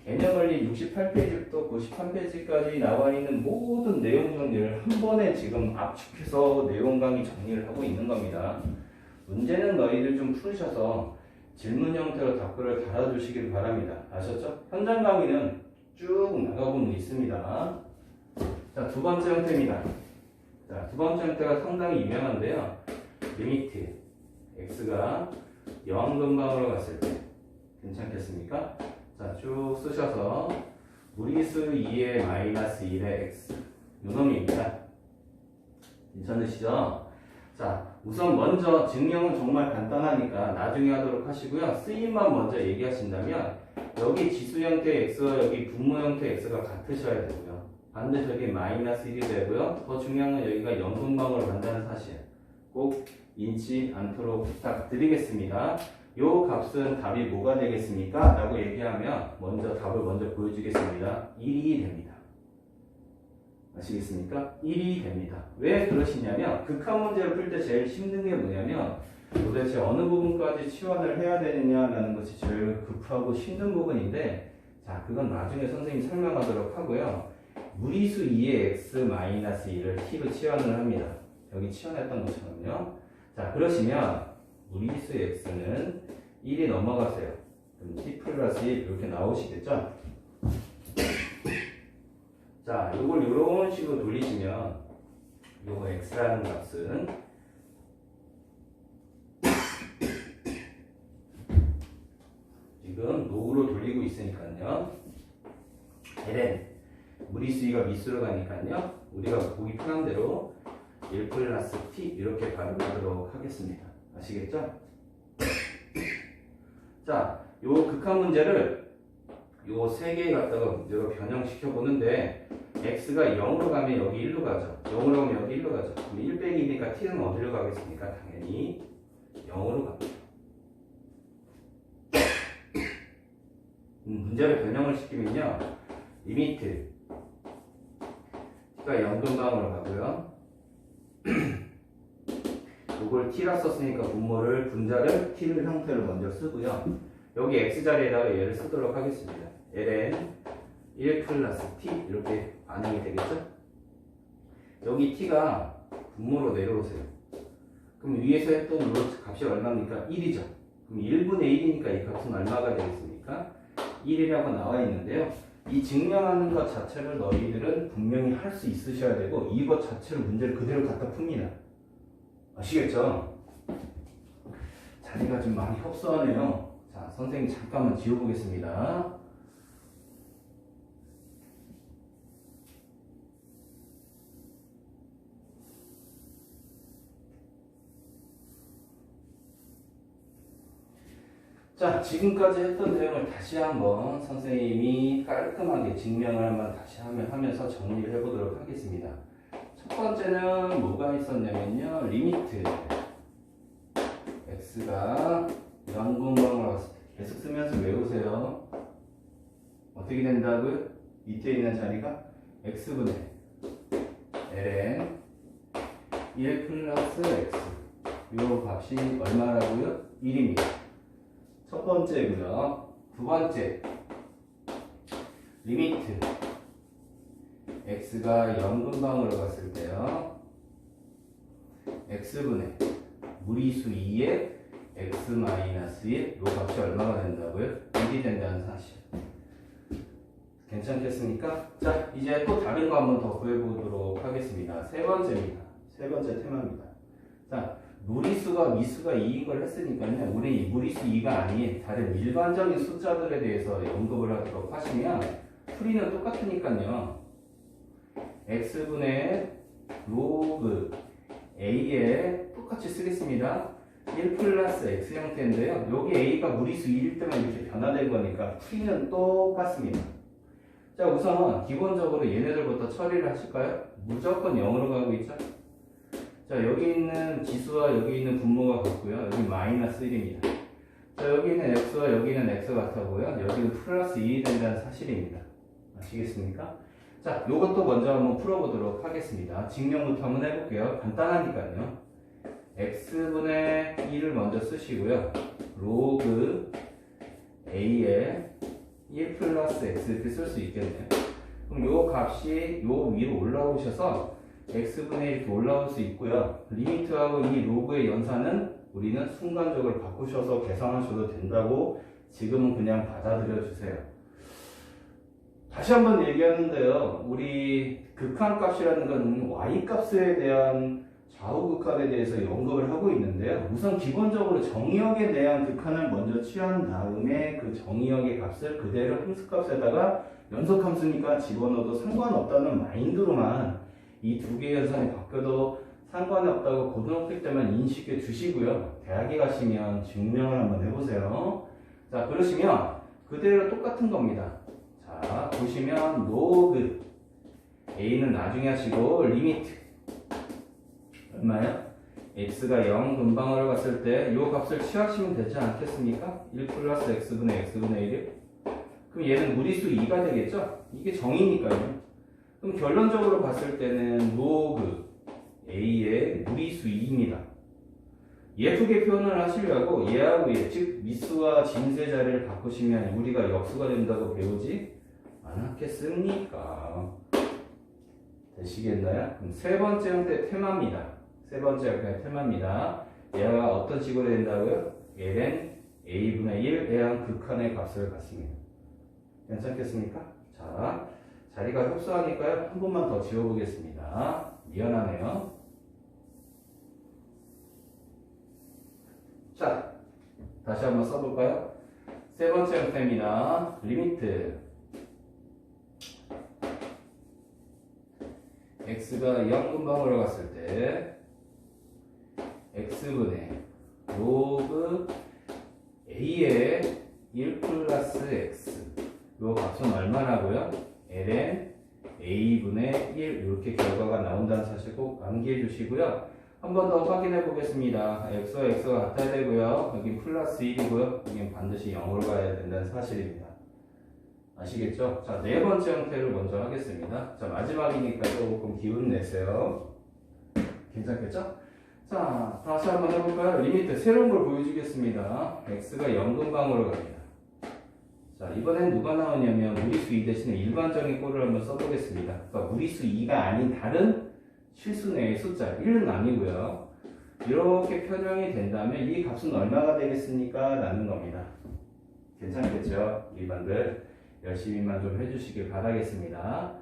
개념원리 68페이지부터 93페이지까지 나와 있는 모든 내용 정리를 한 번에 지금 압축해서 내용 강의 정리를 하고 있는 겁니다. 문제는 너희들 좀 풀으셔서 질문 형태로 답글을 달아주시길 바랍니다. 아셨죠? 현장 강의는 쭉 나가보면 있습니다. 자, 두 번째 형태입니다. 자, 두 번째 형태가 상당히 유명한데요. 리미트 x가 0 근방으로 갔을 때 괜찮겠습니까? 자, 쭉 쓰셔서 무리수 2의 마이너스 1의 x 요놈입니다. 괜찮으시죠? 자, 우선 먼저 증명은 정말 간단하니까 나중에 하도록 하시고요. 쓰임만 먼저 얘기하신다면 여기 지수 형태의 x와 여기 분모 형태의 x가 같으셔야 되고요. 반드시 여기 마이너스 1이 되고요. 더 중요한 건 여기가 영분방으로 간다는 사실 꼭 잊지 않도록 부탁드리겠습니다. 요 값은 답이 뭐가 되겠습니까? 라고 얘기하면 먼저 답을 먼저 보여주겠습니다. 1이 됩니다. 아시겠습니까? 1이 됩니다. 왜 그러시냐면 극한 문제를 풀 때 제일 힘든 게 뭐냐면 도대체 어느 부분까지 치환을 해야 되느냐라는 것이 제일 급하고 힘든 부분인데 자, 그건 나중에 선생님이 설명하도록 하고요. 무리수 2의 x-1을 t로 치환을 합니다. 여기 치환했던 것처럼요. 자, 그러시면 무리수 x는 1이 넘어가세요. 그럼 t 플러스 1 이렇게 나오시겠죠? 자, 이걸 이런 식으로 돌리시면 요거 x라는 값은 지금 로그로 돌리고 있으니까요. ln 무리수 2가 미수로 가니까요. 우리가 보기 편한 대로 1 플러스 t 이렇게 발음하도록 하겠습니다. 아시겠죠? 자, 요 극한 문제를 요 세 개 갖다가 문제로 변형시켜 보는데 x가 0으로 가면 여기 1로 가죠. 0으로 가면 여기 1로 가죠. 그럼 1 빼기 2니까 t는 어디로 가겠습니까? 당연히 0으로 갑니다. 문제를 변형을 시키면요. 리미트 t가 0분방으로 가고요. 이걸 t라 썼으니까 분모를 분자를 t를 형태로 먼저 쓰고요. 여기 x 자리에다가 얘를 쓰도록 하겠습니다. ln 1 플러스 t 이렇게 반응이 되겠죠? 여기 t가 분모로 내려오세요. 그럼 위에서 했던 요 값이 얼마입니까? 1이죠. 그럼 1분의 1이니까 이 값은 얼마가 되겠습니까? 1이라고 나와 있는데요. 이 증명하는 것 자체를 너희들은 분명히 할 수 있으셔야 되고 이것 자체를 문제를 그대로 갖다 풉니다. 아시겠죠? 자리가 좀 많이 협소하네요. 자, 선생님 잠깐만 지워보겠습니다. 자, 지금까지 했던 내용을 다시 한번 선생님이 깔끔하게 증명을 한번 다시 하면서 정리를 해보도록 하겠습니다. 첫 번째는 뭐가 있었냐면요. 리미트 x가 0분방으로 왔을 때 계속 쓰면서 외우세요. 어떻게 된다고요? 밑에 있는 자리가 x분의 ln 1 플러스 x 요 값이 얼마라고요? 1입니다. 첫 번째고요. 두 번째 리미트 x가 0분방으로 갔을 때요. x분의 무리수 2의 x-1 요 값이 얼마가 된다고요? 1이 된다는 사실. 괜찮겠습니까? 자, 이제 또 다른 거 한번 더 구해보도록 하겠습니다. 세 번째입니다. 세 번째 테마입니다. 자, 무리수가 미수가 2인 걸 했으니까요. 우리 무리수 2가 아닌 다른 일반적인 숫자들에 대해서 언급을 하도록 하시면 풀이는 똑같으니까요. x분의 로그 a에 똑같이 쓰겠습니다. 1 플러스 x 형태인데요. 여기 a가 무리수 2일 때만 이렇게 변화된 거니까 풀이는 똑같습니다. 자, 우선 기본적으로 얘네들부터 처리를 하실까요? 무조건 0으로 가고 있죠. 자, 여기 있는 지수와 여기 있는 분모가 같고요. 여기 마이너스 1입니다. 자, 여기 있는 x와 여기 있는 x 같아고요. 여기는 플러스 2이 된다는 사실입니다. 아시겠습니까? 자, 요것도 먼저 한번 풀어보도록 하겠습니다. 증명부터 한번 해볼게요. 간단하니까요. x분의 2를 먼저 쓰시고요. 로그 a에 1 플러스 x 이렇게 쓸 수 있겠네요. 그럼 요 값이 요 위로 올라오셔서 x분의 1 이렇게 올라올 수 있고요. 리미트하고 이 로그의 연산은 우리는 순간적으로 바꾸셔서 계산하셔도 된다고 지금은 그냥 받아들여 주세요. 다시 한번 얘기하는데요. 우리 극한값이라는 건 y값에 대한 좌우 극한에 대해서 언급을 하고 있는데요. 우선 기본적으로 정의역에 대한 극한을 먼저 취한 다음에 그 정의역의 값을 그대로 함수값에다가 연속함수니까 집어넣어도 상관없다는 마인드로만 이 두 개의 연산이 바뀌어도 상관이 없다고 고등학교 때만 인식해 주시고요. 대학에 가시면 증명을 한번 해보세요. 자, 그러시면 그대로 똑같은 겁니다. 자, 보시면 로그 A는 나중에 하시고 리미트 얼마야? x가 0 근방으로 갔을 때 이 값을 취하시면 되지 않겠습니까? 1 플러스 x분의 x분의 1이 그럼 얘는 무리수 2가 되겠죠? 이게 정의니까요. 그럼 결론적으로 봤을 때는 로그 a의 무리수 2입니다. 예쁘게 표현을 하시려고 얘하고 얘, 즉 미수와 진세 자리를 바꾸시면 우리가 역수가 된다고 배우지 않았겠습니까? 되시겠나요? 그럼 세 번째 형태 테마입니다. 세 번째 형태 테마입니다. 얘가 어떤 식으로 된다고요? ln a분의 1에 대한 극한의 값을 갖습니다. 괜찮겠습니까? 자, 자리가 협소하니까요. 한 번만 더 지워보겠습니다. 미안하네요. 자, 다시 한번 써볼까요? 세 번째 형태입니다. 리미트 x가 0 근방으로 갔을 때 x분의 로그 a의 1 플러스 x 요 값은 얼마라고요? ln a분의 1 이렇게 결과가 나온다는 사실 꼭 암기해 주시고요. 한 번 더 확인해 보겠습니다. x와 x가 같아야 되고요. 여기 플러스 1이고요. 여긴 반드시 0으로 가야 된다는 사실입니다. 아시겠죠? 자, 네 번째 형태를 먼저 하겠습니다. 자, 마지막이니까 조금 기운 내세요. 괜찮겠죠? 자, 다시 한번 해볼까요? 리미트 새로운 걸 보여주겠습니다. x가 0 근방으로 갑니다. 자, 이번엔 누가 나오냐면 무리수 2 대신에 일반적인 꼴을 한번 써보겠습니다. 그러니까 무리수 2가 아닌 다른 실수 내의 숫자 1은 아니고요. 이렇게 편형이 된다면 이 값은 얼마가 되겠습니까? 라는 겁니다. 괜찮겠죠? 일반들 열심히만 좀 해주시길 바라겠습니다.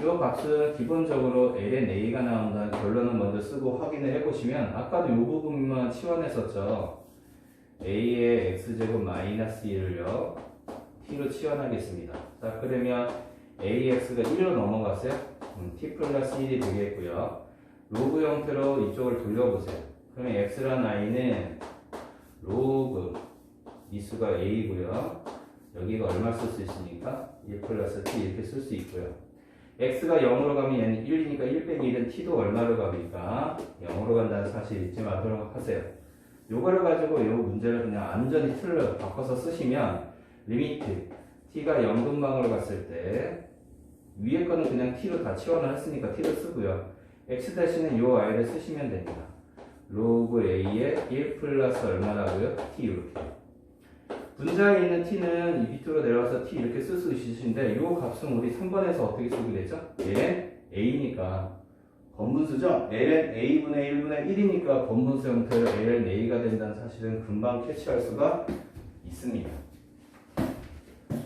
이 값은 기본적으로 ln a가 나온다는 결론을 먼저 쓰고 확인을 해보시면 아까도 이 부분만 치환했었죠. a의 x제곱 마이너스 1을요 t로 치환하겠습니다. 자, 그러면 ax가 1로 넘어갔어요. t 플러스 1이 되겠고요. 로그 형태로 이쪽을 돌려보세요. 그러면 x라는 i는 로그 미수가 a고요. 여기가 얼마 쓸 수 있으니까 1 플러스 t 이렇게 쓸 수 있고요. x가 0으로 가면 얘는 1이니까 1 빼기 1은 t도 얼마로 갑니까? 0으로 간다는 사실 잊지 마도록 하세요. 요거를 가지고 이 문제를 그냥 완전히 틀로 바꿔서 쓰시면 리미트 t가 0 근방으로 갔을 때 위에 거는 그냥 t로 다 치환을 했으니까 t를 쓰고요. x 대신에 요 i를 쓰시면 됩니다. 로그 a의 1 플러스 얼마라고요? t 이렇게. 분자에 있는 t는 이 밑으로 내려와서 t 이렇게 쓸 수 있으신데 요 값은 우리 3번에서 어떻게 쓰게 되죠? ln a니까 건분수죠? ln a분의 1분의 1이니까 건분수 형태로 ln a가 된다는 사실은 금방 캐치할 수가 있습니다.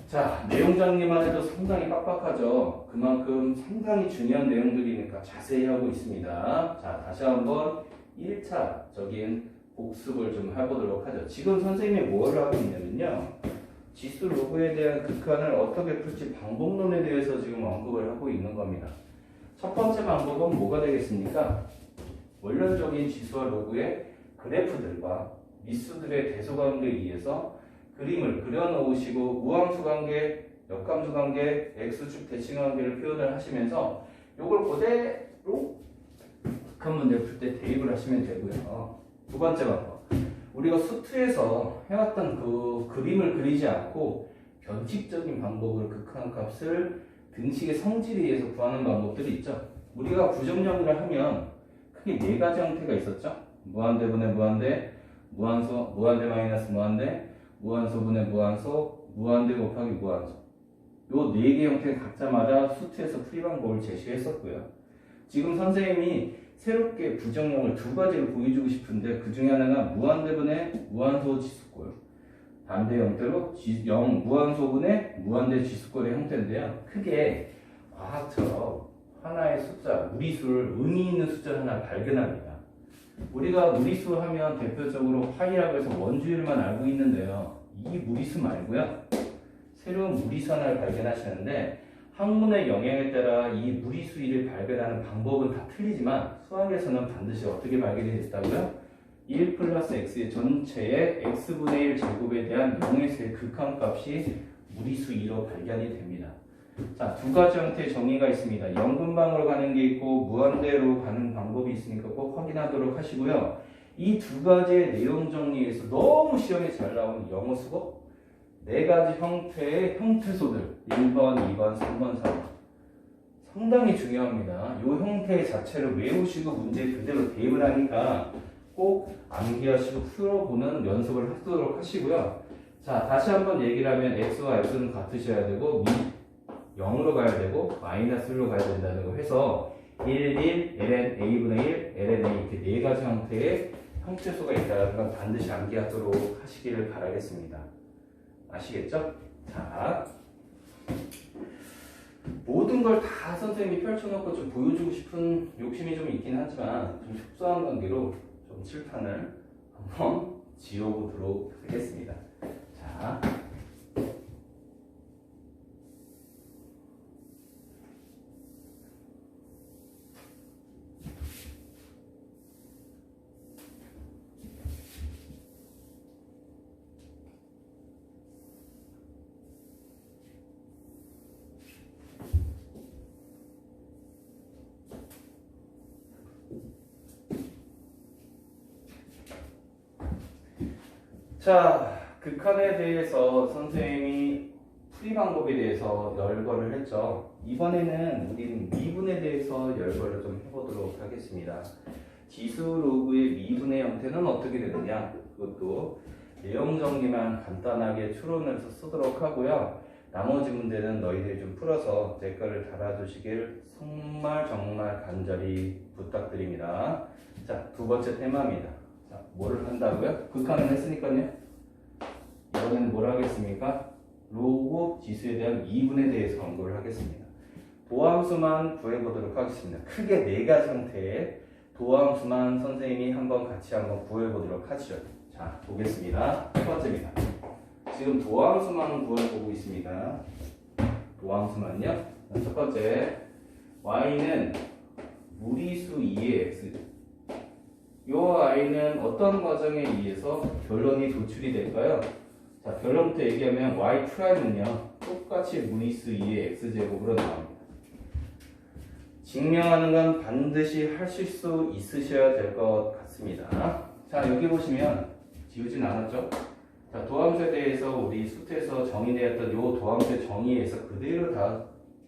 자, 내용 정리만 해도 상당히 빡빡하죠? 그만큼 상당히 중요한 내용들이니까 자세히 하고 있습니다. 자, 다시 한번 1차적인 복습을 좀 해보도록 하죠. 지금 선생님이 뭘 하고 있냐면요. 지수 로그에 대한 극한을 어떻게 풀지 방법론에 대해서 지금 언급을 하고 있는 겁니다. 첫 번째 방법은 뭐가 되겠습니까? 원론적인 지수와 로그의 그래프들과 미수들의 대소관계에 의해서 그림을 그려놓으시고 우함수 관계, 역함수 관계, x축 대칭 관계를 표현을 하시면서 이걸 그대로 극한 문제를 풀 때 대입을 하시면 되고요. 두 번째 방법. 우리가 수투에서 해왔던 그 그림을 그리지 않고 변칙적인 방법으로 극한 값을 등식의 성질에 의해서 구하는 방법들이 있죠. 우리가 부정정리를 하면 크게 네 가지 형태가 있었죠. 무한대분의 무한대, 무한소, 무한대 마이너스 무한대, 무한소분의 무한소, 무한대 곱하기 무한소. 요 네 개 형태는 각자마다 수투에서 풀이 방법을 제시했었고요. 지금 선생님이 새롭게 부정형을 두 가지를 보여주고 싶은데 그 중에 하나가 무한대분의 무한소 지수꼴, 반대 형태로 무한소분의 무한대 지수꼴의 형태인데요. 크게 과학처럼 하나의 숫자, 무리수를 의미 있는 숫자를 하나 발견합니다. 우리가 무리수 하면 대표적으로 파이라고 해서 원주율만 알고 있는데요. 이 무리수 말고요. 새로운 무리수 하나를 발견하시는데 학문의 영향에 따라 이 무리수 1을 발견하는 방법은 다 틀리지만 수학에서는 반드시 어떻게 발견이 됐다고요? 1 플러스 x의 전체의 x분의 1 제곱에 대한 0에서의 극한값이 무리수 2로 발견이 됩니다. 자, 두 가지 형태의 정의가 있습니다. 연금방으로 가는 게 있고 무한대로 가는 방법이 있으니까 꼭 확인하도록 하시고요. 이 두 가지의 내용 정리에서 너무 시험에 잘 나오는 영어 수거 네 가지 형태의 형태소들 1번, 2번, 3번, 4번 상당히 중요합니다. 이 형태 자체를 외우시고 문제에 그대로 대입을 하니까 꼭 암기하시고 풀어보는 연습을 하도록 하시고요. 자, 다시 한번 얘기를 하면 x와 x는 같으셔야 되고 0으로 가야 되고 마이너스 1로 가야 된다는 거 해서 1, 1, ln a분의 1, ln a 이렇게 네 가지 형태의 형태수가 있다는 건 반드시 암기하도록 하시기를 바라겠습니다. 아시겠죠? 자, 모든 걸 다 선생님이 펼쳐놓고 좀 보여주고 싶은 욕심이 좀 있긴 하지만 좀 협소한 관계로 좀 칠판을 한번 지워보도록 하겠습니다. 자, 극한에 대해서 선생님이 풀이 방법에 대해서 열거를 했죠. 이번에는 우리는 미분에 대해서 열거를 좀 해보도록 하겠습니다. 지수 로그의 미분의 형태는 어떻게 되느냐? 그것도 내용 정리만 간단하게 추론해서 쓰도록 하고요. 나머지 문제는 너희들이 좀 풀어서 댓글을 달아주시길 정말 간절히 부탁드립니다. 자, 두 번째 테마입니다. 자, 뭐를 한다고요? 극한은 했으니까요. 이번에는 뭘 하겠습니까? 로그 지수에 대한 미분에 대해서 연구를 하겠습니다. 도함수만 구해보도록 하겠습니다. 크게 네 가지 형태의 도함수만 선생님이 같이 한번 구해보도록 하죠. 자, 보겠습니다. 첫 번째입니다. 지금 도함수만 구해보고 있습니다. 도함수만요. 첫 번째, y는 무리수 2의 x. 요 i는 어떤 과정에 의해서 결론이 도출이 될까요? 자, 결론부터 얘기하면 y''은요 똑같이 무리수 2의 x제곱으로 나옵니다. 증명하는 건 반드시 하실 수 있으셔야 될 것 같습니다. 자, 여기 보시면 지우진 않았죠? 자, 도함수에 대해서 우리 수트에서 정의되었던 요 도함수의 정의에서 그대로 다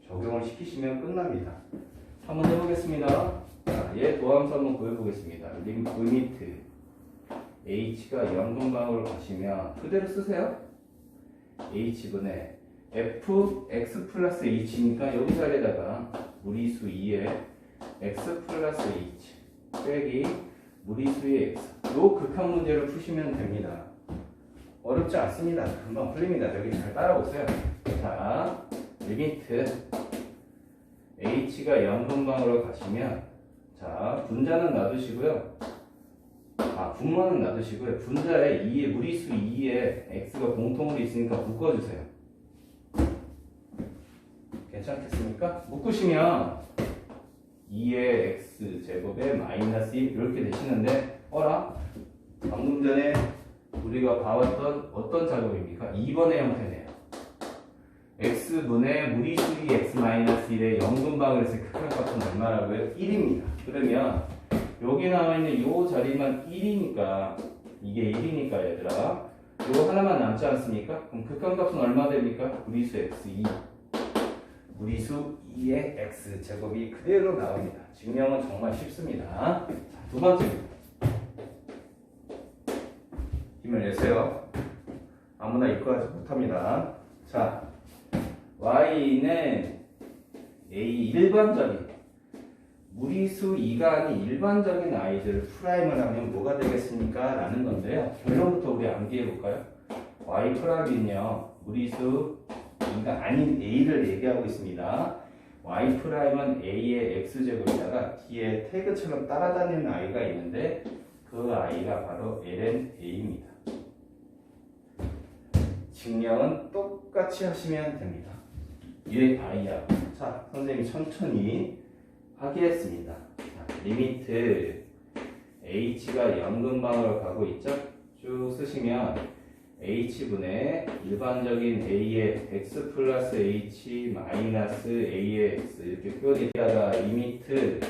적용을 시키시면 끝납니다. 한번 해보겠습니다. 자, 얘 도함수 한번 구해보겠습니다. 리미트 h가 0분방으로 가시면 그대로 쓰세요. h분의 fx 플러스 h니까 여기 자리에다가 무리수 2의 x 플러스 h 빼기 무리수의 x 요 극한 문제를 푸시면 됩니다. 어렵지 않습니다. 금방 풀립니다. 여기 잘 따라오세요. 자, 리미트 h가 0분방으로 가시면 자, 분자는 놔두시고요. 분모는 놔두시고요. 분자에 2의 무리수 2에 x가 공통으로 있으니까 묶어주세요. 괜찮겠습니까? 묶으시면 2의 x 제곱에 마이너스 1 이렇게 되시는데 방금 전에 우리가 봐왔던 어떤 작업입니까? 2번의 형태네요. x분의 무리수 2 x 마이너스 1의 0분방을 했을 때 극한값은 얼마라고요? 1입니다. 그러면 여기 나와있는 이 자리만 1이니까 이게 1이니까 얘들아 이거 하나만 남지 않습니까? 그럼 극한값은 얼마 됩니까? 무리수 x 2 무리수 2의 x 제곱이 그대로 나옵니다. 증명은 정말 쉽습니다. 자, 두 번째입니다. 힘을 내세요. 아무나 입고하지 못합니다. 자, y는 a 일반적인 무리수 2가 아닌 일반적인 i들을 프라임을 하면 뭐가 되겠습니까? 라는 건데요. 결론부터 우리 암기해 볼까요? y 프라임은요 무리수 2가 아닌 a를 얘기하고 있습니다. y'은 a의 x제곱에다가 뒤에 태그처럼 따라다니는 i가 있는데 그 i가 바로 ln a입니다. 증명은 똑같이 하시면 됩니다. 얘 i야. 자, 선생님이 천천히 하겠습니다. 자, 리미트 h가 0 근방으로 가고 있죠? 쭉 쓰시면 h분의 일반적인 a의 x 플러스 h 마이너스 a의 x 이렇게 표현했다가 리미트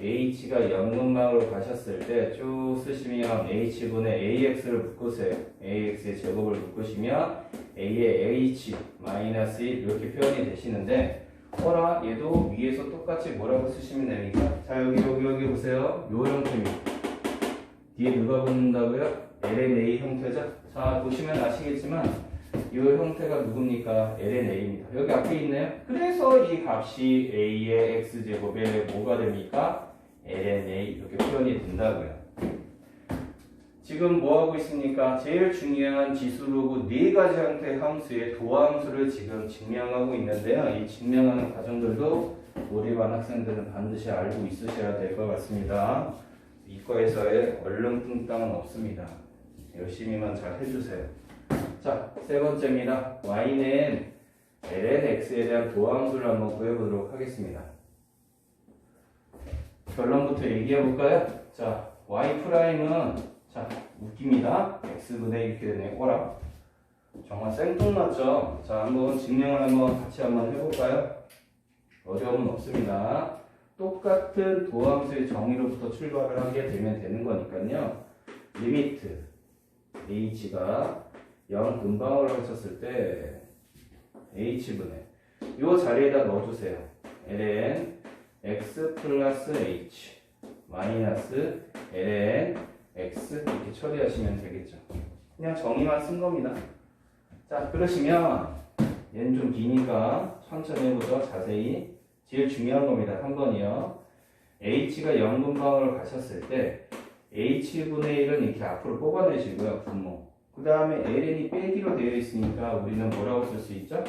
h가 0 근방으로 가셨을 때 쭉 쓰시면 h분의 ax를 묶으세요. ax의 제곱을 묶으시면 a의 h 마이너스 1 이렇게 표현이 되시는데 어라 얘도 위에서 똑같이 뭐라고 쓰시면 됩니까? 자 여기 보세요. 요 형태입니다. 뒤에 누가 붙는다고요? LNA 형태죠? 자 보시면 아시겠지만 이 형태가 누굽니까? LNA입니다. 여기 앞에 있네요. 그래서 이 값이 A의 X제곱에 뭐가 됩니까? LNA 이렇게 표현이 된다고요. 지금 뭐하고 있습니까? 제일 중요한 지수로고 네 가지 형태의 함수의 도함수를 지금 증명하고 있는데요. 이 증명하는 과정들도 몰입한 학생들은 반드시 알고 있으셔야 될 것 같습니다. 이과에서의 얼렁뚱땅은 없습니다. 열심히만 잘 해주세요. 자, 세 번째입니다. y는 ln x에 대한 도함수를 한번 구해보도록 하겠습니다. 결론부터 얘기해 볼까요? 자, y''은 자, 웃깁니다. x분의 이렇게 되네. 오라. 정말 생뚱맞죠? 자, 한번 증명을 같이 한번 해볼까요? 어려움은 없습니다. 똑같은 도함수의 정의로부터 출발을 하게 되면 되는 거니까요. 리미트 h가 0 근방으로 하셨을 때 h분의 이 자리에다 넣어주세요. ln x 플러스 h 마이너스 ln x 이렇게 처리하시면 되겠죠. 그냥 정의만 쓴 겁니다. 자, 그러시면 얘는 좀 기니까 천천히 해보죠. 자세히. 제일 중요한 겁니다. 한 번이요. h가 0 근방으로 가셨을 때 h분의 1은 이렇게 앞으로 뽑아내시고요. 분모. 그 다음에 ln이 빼기로 되어 있으니까 우리는 뭐라고 쓸 수 있죠?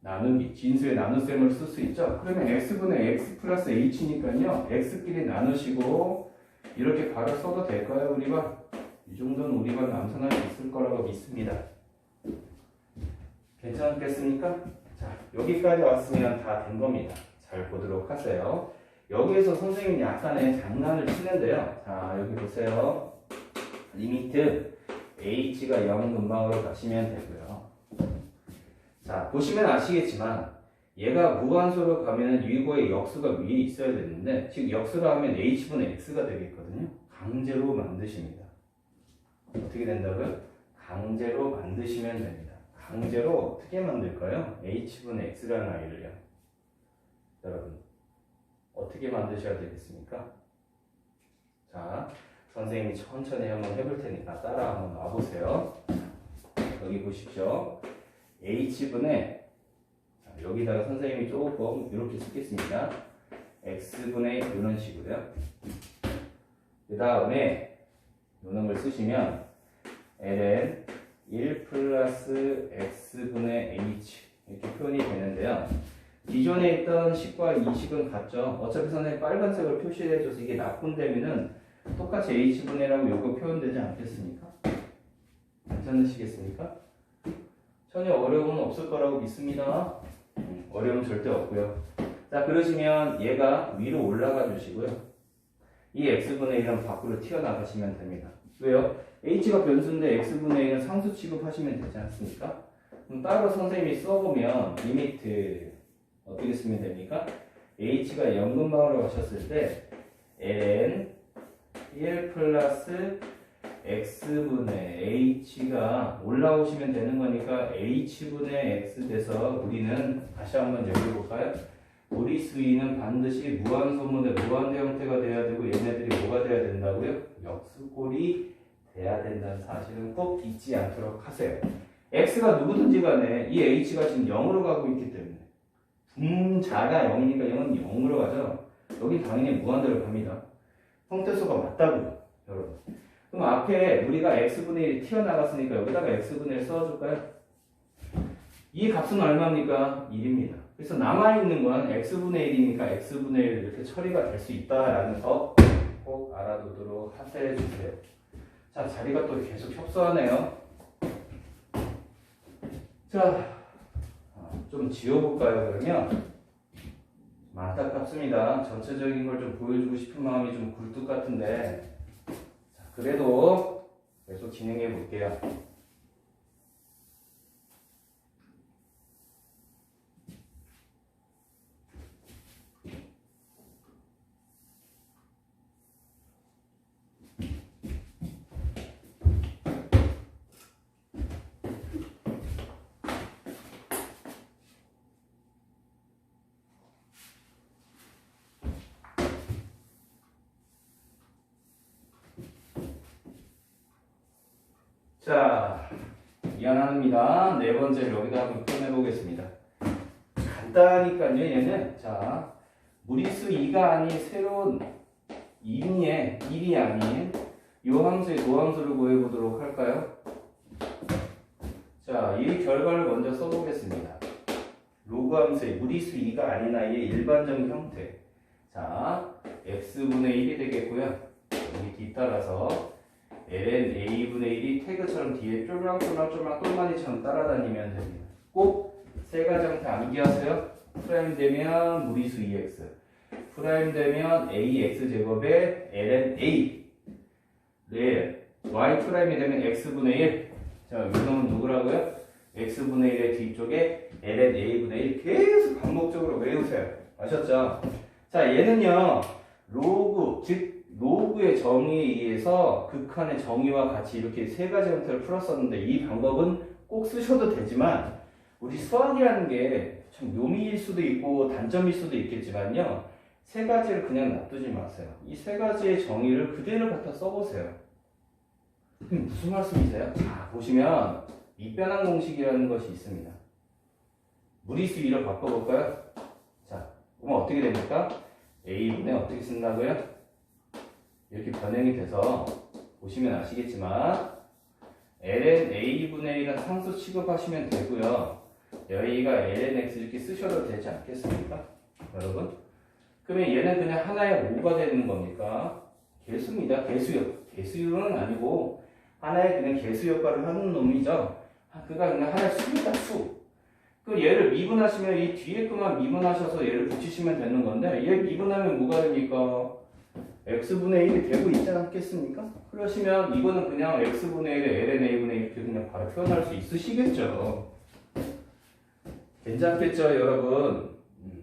나누기. 진수의 나눗셈을 쓸 수 있죠? 그러면 x분의 x 플러스 h니까요. x끼리 나누시고 이렇게 바로 써도 될까요? 우리가? 이 정도는 우리가 남산할 수 있을 거라고 믿습니다. 괜찮겠습니까? 자, 여기까지 왔으면 다 된 겁니다. 잘 보도록 하세요. 여기에서 선생님이 약간의 장난을 치는데요. 자, 여기 보세요. 리미트 h가 0 근방으로 가시면 되고요. 자, 보시면 아시겠지만 얘가 무한소로 가면은 위고의 역수가 위에 있어야 되는데 지금 역수라 하면 h분의 x가 되겠거든요. 강제로 만드십니다. 어떻게 된다고요? 강제로 만드시면 됩니다. 강제로 어떻게 만들까요? h분의 x라는 아이를요. 여러분 어떻게 만드셔야 되겠습니까? 자, 선생님이 천천히 한번 해볼 테니까 따라 한번 놔보세요. 여기 보십시오. h분의 여기다가 선생님이 조금 이렇게 쓰겠습니다. x분의 이런 식으로요. 그 다음에 이런 걸 쓰시면 ln 1 플러스 x분의 h 이렇게 표현이 되는데요. 기존에 있던 식과 이 식은 같죠. 어차피 선생님 빨간색으로 표시해줘서 이게 나쁜데면은 똑같이 h분의라고 요거 표현되지 않겠습니까? 괜찮으시겠습니까? 전혀 어려움은 없을 거라고 믿습니다. 어려움 절대 없고요. 자, 그러시면 얘가 위로 올라가 주시고요. 이 x분의 1은 밖으로 튀어나가시면 됩니다. 왜요? h가 변수인데 x분의 1은 상수 취급하시면 되지 않습니까? 그럼 따로 선생님이 써보면 리미트 어떻게 쓰면 됩니까? h가 0 근방으로 가셨을 때 ln 1 플러스 x분의 h가 올라오시면 되는 거니까 h분의 x 돼서 우리는 다시 한번 여기볼까요? 우리 수위는 반드시 무한소문의 무한대 형태가 돼야 되고 얘네들이 뭐가 돼야 된다고요? 역수꼴이 돼야 된다는 사실은 꼭 잊지 않도록 하세요. x가 누구든지 간에 이 h가 지금 0으로 가고 있기 때문에 분자가 0이니까 0은 0으로 가죠. 여기 당연히 무한대로 갑니다. 형태수가 맞다고요, 여러분. 그럼 앞에 우리가 x분의 1이 튀어나갔으니까 여기다가 x분의 1 써줄까요? 이 값은 얼마입니까? 1입니다. 그래서 남아있는 건 x분의 1이니까 x분의 1 이렇게 처리가 될 수 있다라는 거 꼭 알아두도록 하셔야 주세요. 자, 자리가 또 계속 협소하네요. 자, 좀 지워볼까요, 그러면? 안타깝습니다. 전체적인 걸 좀 보여주고 싶은 마음이 좀 굴뚝 같은데, 자, 그래도 계속 진행해 볼게요. 자, 미안합니다. 네 번째를 여기다 한번 표현해 보겠습니다. 간단하니까요, 얘는. 자, 무리수 2가 아닌 새로운 임의의 1이 아닌 이 함수의 도함수를 구해보도록 할까요? 자, 이 결과를 먼저 써보겠습니다. 로그 함수의 무리수 2가 아닌 아이의 일반적 형태. 자, x분의 1이 되겠고요. 여기 뒤따라서 ln a분의 1이 태그처럼 뒤에 쫄랑쫄랑 똘마니처럼 따라다니면 됩니다. 꼭 세 가지 형태 암기하세요. 프라임 되면 무리수 2x, 프라임 되면 ax제곱에 ln a, 네, y 프라임이 되면 x분의 1. 자, 이놈은 누구라고요? x분의 1의 뒤쪽에 ln a분의 1 계속 반복적으로 외우세요. 아셨죠? 자, 얘는요, 로그, 즉 로그의 정의에 의해서 극한의 정의와 같이 이렇게 세 가지 형태를 풀었었는데, 이 방법은 꼭 쓰셔도 되지만 우리 수학이라는 게 참 묘미일 수도 있고 단점일 수도 있겠지만요, 세 가지를 그냥 놔두지 마세요. 이 세 가지의 정의를 그대로 갖다 써보세요. 무슨 말씀이세요? 자, 보시면 밑변환 공식이라는 것이 있습니다. 무리수 2를 바꿔볼까요? 자, 그러면 어떻게 됩니까? a분의 어떻게 쓴다고요? 이렇게 변형이 돼서 보시면 아시겠지만 ln a분의 1은 상수 취급하시면 되고요. 여기가 ln x 이렇게 쓰셔도 되지 않겠습니까? 여러분? 그러면 얘는 그냥 하나의 5가 되는 겁니까? 개수입니다. 개수율은 아니고 하나의 그냥 개수 역할을 하는 놈이죠. 그가 그냥 하나의 수입니다. 수. 그 얘를 미분하시면 이 뒤에 것만 미분하셔서 얘를 붙이시면 되는 건데, 얘 미분하면 뭐가 됩니까? x분의 1이 되고 있지 않겠습니까? 그러시면 이거는 그냥 x분의 1에 ln a분의 1 이렇게 그냥 바로 표현할 수 있으시겠죠. 괜찮겠죠, 여러분?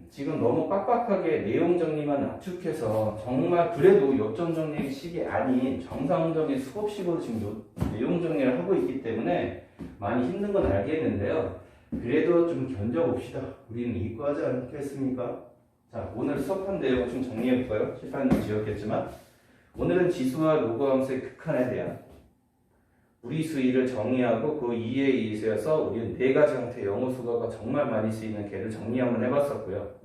지금 너무 빡빡하게 내용 정리만 압축해서 정말 그래도 요점 정리식이 아닌 정상적인 수업식으로 지금 내용 정리를 하고 있기 때문에 많이 힘든 건 알겠는데요. 그래도 좀 견뎌봅시다. 우리는 이과하지 않겠습니까? 자, 오늘 수업한 내용 좀 정리해볼까요? 실판도 지웠겠지만 오늘은 지수와 로그 함수의 극한에 대한 무리수 2를 정의하고 그 2에 의해서 우리는 네 가지 형태의 영어 수거가 정말 많이 쓰이는 개를 정리 한번 해봤었고요.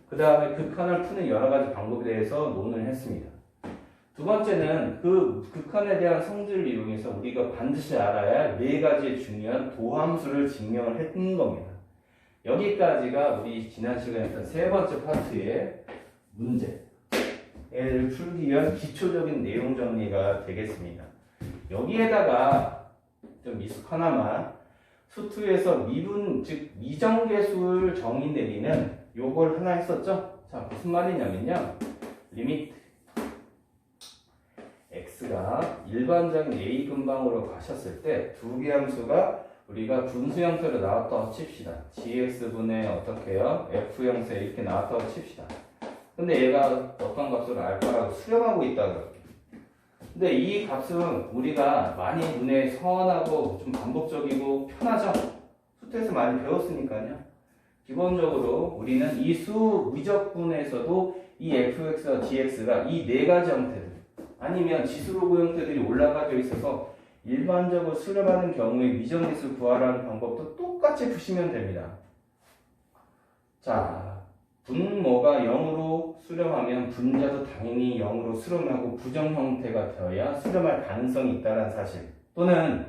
그 다음에 극한을 푸는 여러 가지 방법에 대해서 논을 했습니다. 두 번째는 그 극한에 대한 성질을 이용해서 우리가 반드시 알아야 할 네 가지의 중요한 도함수를 증명을 했던 겁니다. 여기까지가 우리 지난 시간에 했던 세 번째 파트의 문제를 풀기 위한 기초적인 내용 정리가 되겠습니다. 여기에다가 좀 미숙하나마 수투에서 미분, 즉 미정계수를 정의 내리는 요걸 하나 했었죠? 자, 무슨 말이냐면요, 리미트 x가 일반적인 a 근방으로 가셨을 때 두 개 함수가 우리가 분수 형태로 나왔다고 칩시다. gx분의 어떻게 해요? f 형태 이렇게 나왔다고 칩시다. 근데 얘가 어떤 값으로 알파라고 수렴하고 있다고. 근데 이 값은 우리가 많이 눈에 선하고 좀 반복적이고 편하죠? 수트에서 많이 배웠으니까요. 기본적으로 우리는 이 수 미적분에서도 이 fx와 gx가 이 네 가지 형태들 아니면 지수로그 형태들이 올라가져 있어서 일반적으로 수렴하는 경우에 미정계수 구하라는 방법도 똑같이 푸시면 됩니다. 자, 분모가 0으로 수렴하면 분자도 당연히 0으로 수렴하고 부정 형태가 되어야 수렴할 가능성이 있다는 사실, 또는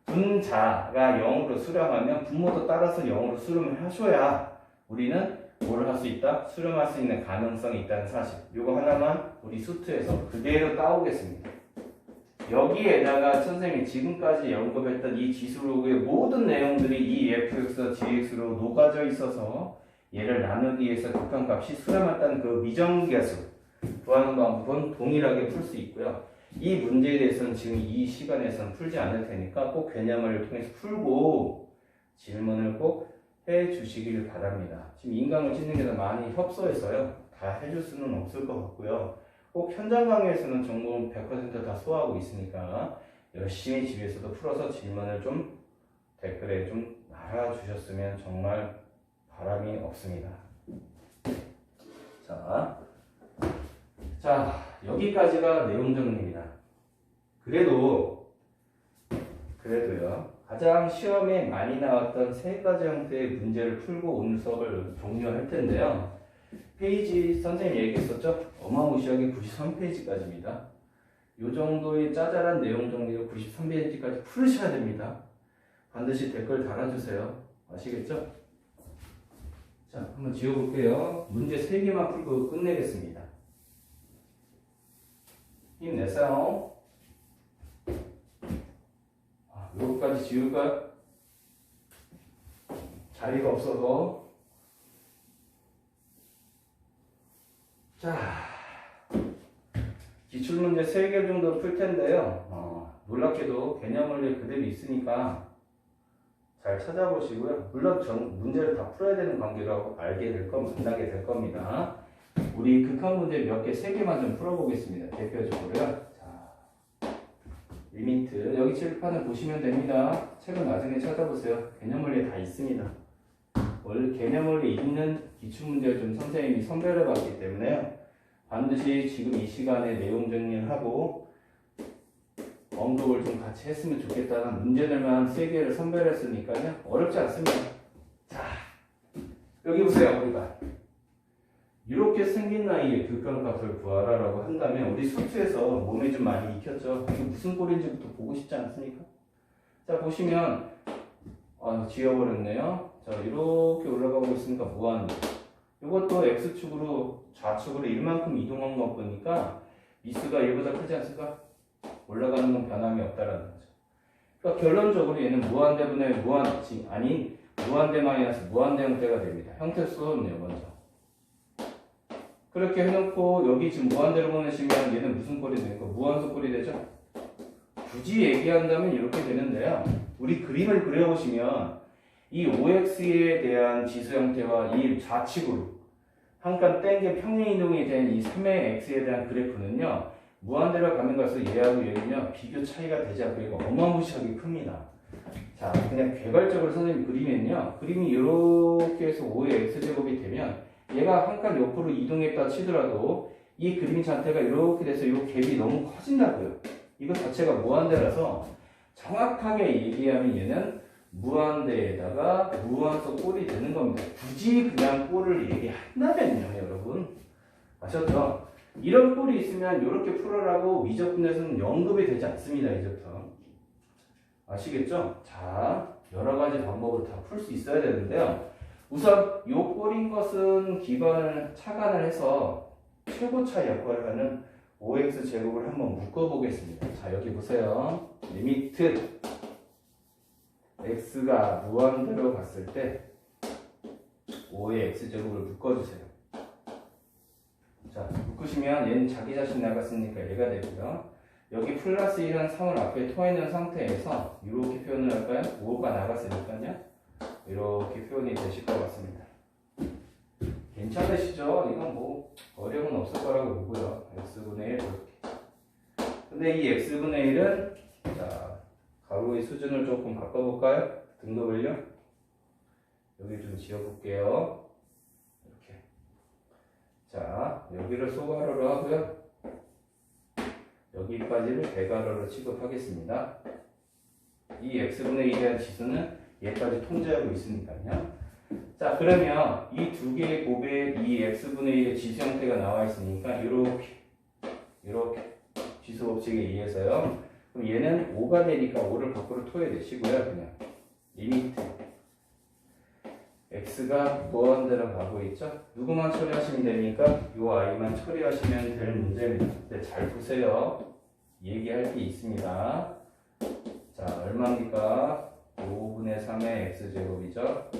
분자가 0으로 수렴하면 분모도 따라서 0으로 수렴을 하셔야 우리는 뭐를 할 수 있다? 수렴할 수 있는 가능성이 있다는 사실. 이거 하나만 우리 수트에서 그대로 따오겠습니다. 여기에다가 선생님이 지금까지 언급했던 이 지수로그의 모든 내용들이 이 fx와 gx로 녹아져 있어서 얘를 나누기 위해서 극한값이 수렴했다는 그 미정계수 구하는 방법은 동일하게 풀 수 있고요. 이 문제에 대해서는 지금 이 시간에서는 풀지 않을 테니까 꼭 개념을 통해서 풀고 질문을 꼭 해주시길 바랍니다. 지금 인강을 찍는 게 더 많이 협소해서요. 다 해줄 수는 없을 것 같고요. 꼭 현장 강의에서는 정보 100% 다 소화하고 있으니까 열심히 집에서도 풀어서 질문을 좀 댓글에 좀 달아주셨으면 정말 바람이 없습니다. 자, 여기까지가 내용 정리입니다. 그래도요, 가장 시험에 많이 나왔던 세 가지 형태의 문제를 풀고 오늘 수업을 종료할 텐데요. 페이지 선생님이 얘기했었죠? 어마무시하게 93페이지까지입니다. 이 정도의 짜잘한 내용 정리를 93페이지까지 풀으셔야 됩니다. 반드시 댓글 달아주세요. 아시겠죠? 자, 한번 지워볼게요. 문제 3개만 풀고 끝내겠습니다. 힘내세요. 요거까지 지울까요? 자리가 없어서. 자, 기출문제 3개 정도 풀 텐데요. 놀랍게도 개념원리 그대로 있으니까 잘 찾아보시고요. 물론 문제를 다 풀어야 되는 관계라고 알게 될 만나게 될 겁니다. 우리 극한 문제 몇 개, 3개만 좀 풀어보겠습니다. 대표적으로요. 자, 리미트. 여기 칠판을 보시면 됩니다. 책은 나중에 찾아보세요. 개념원리에 다 있습니다. 원래 개념원리 있는 기출문제를 좀 선생님이 선별해 봤기 때문에요. 반드시 지금 이 시간에 내용 정리를 하고 언급을 좀 같이 했으면 좋겠다는 문제들만 3개를 선별했으니까요. 어렵지 않습니다. 자, 여기 보세요. 우리가 이렇게 생긴 나이에 극한값을 구하라라고 한다면 우리 수트에서 몸에 좀 많이 익혔죠. 이게 무슨 꼴인지부터 보고 싶지 않습니까? 자, 보시면 지워버렸네요. 자, 이렇게 올라가고 있으니까 무한대. 이것도 x축으로 좌축으로 1만큼 이동한 거 보니까 미수가 1보다 크지 않습니까? 올라가는 건 변함이 없다라는 거죠. 그러니까 결론적으로 얘는 무한대분의 무한치 아닌 무한대 마이너스 무한대 형태가 됩니다. 형태 수업네요, 먼저. 그렇게 해놓고 여기 지금 무한대로 보내시면 얘는 무슨 꼴이 되니까 무한수 꼴이 되죠? 굳이 얘기한다면 이렇게 되는데요. 우리 그림을 그려보시면 이 OX에 대한 지수 형태와 이 좌측으로 한 칸 땡겨 평행이동이 된 이 3의 X에 대한 그래프는요. 무한대로 가면 갈수록 얘하고 얘는요. 비교 차이가 되지 않고 이거 어마무시하게 큽니다. 자, 그냥 개괄적으로 선생님 그리면요. 그림이 이렇게 해서 5의 X제곱이 되면 얘가 한 칸 옆으로 이동했다 치더라도 이 그림 자체가 이렇게 돼서 이 갭이 너무 커진다고요. 이거 자체가 무한대라서 정확하게 얘기하면 얘는 무한대에다가 무한수 꼴이 되는 겁니다. 굳이 그냥 꼴을 얘기한다면요, 여러분. 아셨죠? 이런 꼴이 있으면 이렇게 풀어라고 미적분에서는 연급이 되지 않습니다, 이제부터. 아시겠죠? 자, 여러 가지 방법으로 다 풀 수 있어야 되는데요. 우선 이 꼴인 것은 기반을 착안을 해서 최고차 역할을 하는 5x 제곱을 한번 묶어보겠습니다. 자, 여기 보세요. 리미트 x가 무한대로 갔을 때 5의 x제곱을 묶어주세요. 자, 묶으시면 얘는 자기 자신 나갔으니까 얘가 되고요. 여기 플러스 1은 3을 앞에 토해놓은 상태에서 이렇게 표현을 할까요? 5가 나갔으니까요. 이렇게 표현이 되실 것 같습니다. 괜찮으시죠? 이건 뭐 어려움은 없을 거라고 보고요. x분의 1 이렇게. 근데 이 x분의 1은 자, 가로의 수준을 조금 바꿔볼까요? 등급을요? 여기 좀 지워볼게요. 이렇게. 자, 여기를 소가로로 하고요. 여기까지를 대가로로 취급하겠습니다. 이 x분의 1에 대한 지수는 얘까지 통제하고 있으니까요. 자, 그러면 이 두 개의 곱에 이 x분의 1의 지수 형태가 나와 있으니까 이렇게 지수 법칙에 의해서요. 그럼 얘는 5가 되니까 5를 밖으로 토해내시고요. 그냥 리미트 x가 무한대로 가고 있죠? 누구만 처리하시면 됩니까? 요 i만 처리하시면 될 문제입니다. 근데 잘 보세요. 얘기할 게 있습니다. 자, 얼마입니까? 5분의 3의 x제곱이죠?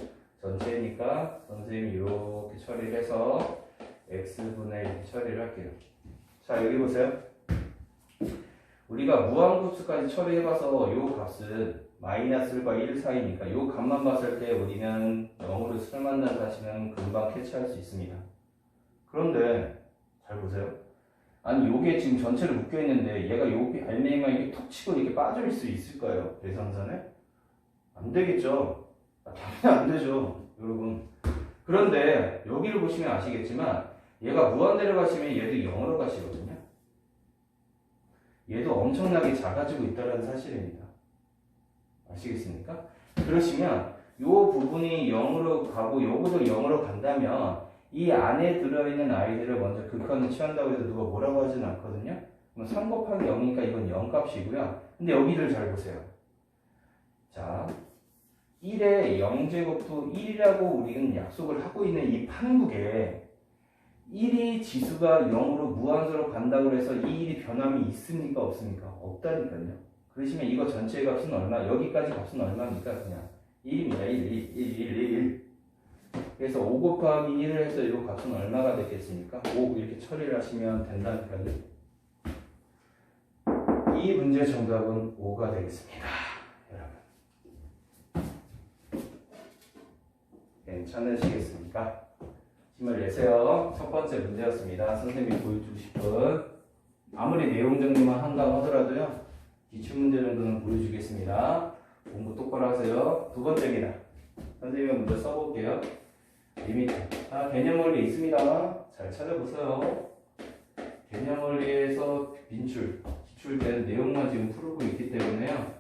전체니까 선생님이 이렇게 처리를 해서 x분의 이렇게 처리를 할게요. 자, 여기 보세요. 우리가 무한급수까지 처리해봐서 요 값은 마이너스 1과 1 사이니까 요 값만 봤을 때 우리는 0으로 수렴한다는 사실은 금방 캐치할 수 있습니다. 그런데 잘 보세요. 아니 요게 지금 전체로 묶여있는데 얘가 요게 알맹이만 이렇게 툭 치고 이렇게 빠질 수 있을까요? 대상선에? 안 되겠죠. 당연히 안 되죠, 여러분. 그런데 여기를 보시면 아시겠지만 얘가 무한대로 가시면 얘도 0으로 가시거든요. 얘도 엄청나게 작아지고 있다는 사실입니다. 아시겠습니까? 그러시면 이 부분이 0으로 가고 요것도 0으로 간다면 이 안에 들어있는 아이들을 먼저 극한을 취한다고 해서 누가 뭐라고 하진 않거든요. 그럼 3 곱하기 0이니까 이건 0 값이고요. 근데 여기를 잘 보세요. 자, 1의 0제곱도 1이라고 우리는 약속을 하고 있는 이 판국에 1이 지수가 0으로 무한소로 간다고 해서 이 1이 변함이 있습니까? 없습니까? 없다니까요. 그러시면 이거 전체 값은 얼마? 여기까지 값은 얼마입니까? 그냥 1입니다. 1. 그래서 5 곱하기 1을 해서 이 값은 얼마가 되겠습니까? 5 이렇게 처리를 하시면 된다니까요. 이 문제 정답은 5가 되겠습니다. 여러분. 괜찮으시겠습니까? 힘을 내세요. 첫 번째 문제였습니다. 선생님이 보여주고 싶은 아무리 내용 정리만 한다고 하더라도요. 기출문제 정도는 보여주겠습니다. 공부 똑바로 하세요. 두 번째입니다. 선생님이 먼저 써볼게요. 리미트. 개념원리 있습니다. 잘 찾아보세요. 개념원리에서 빈출, 기출된 내용만 지금 풀고 있기 때문에요.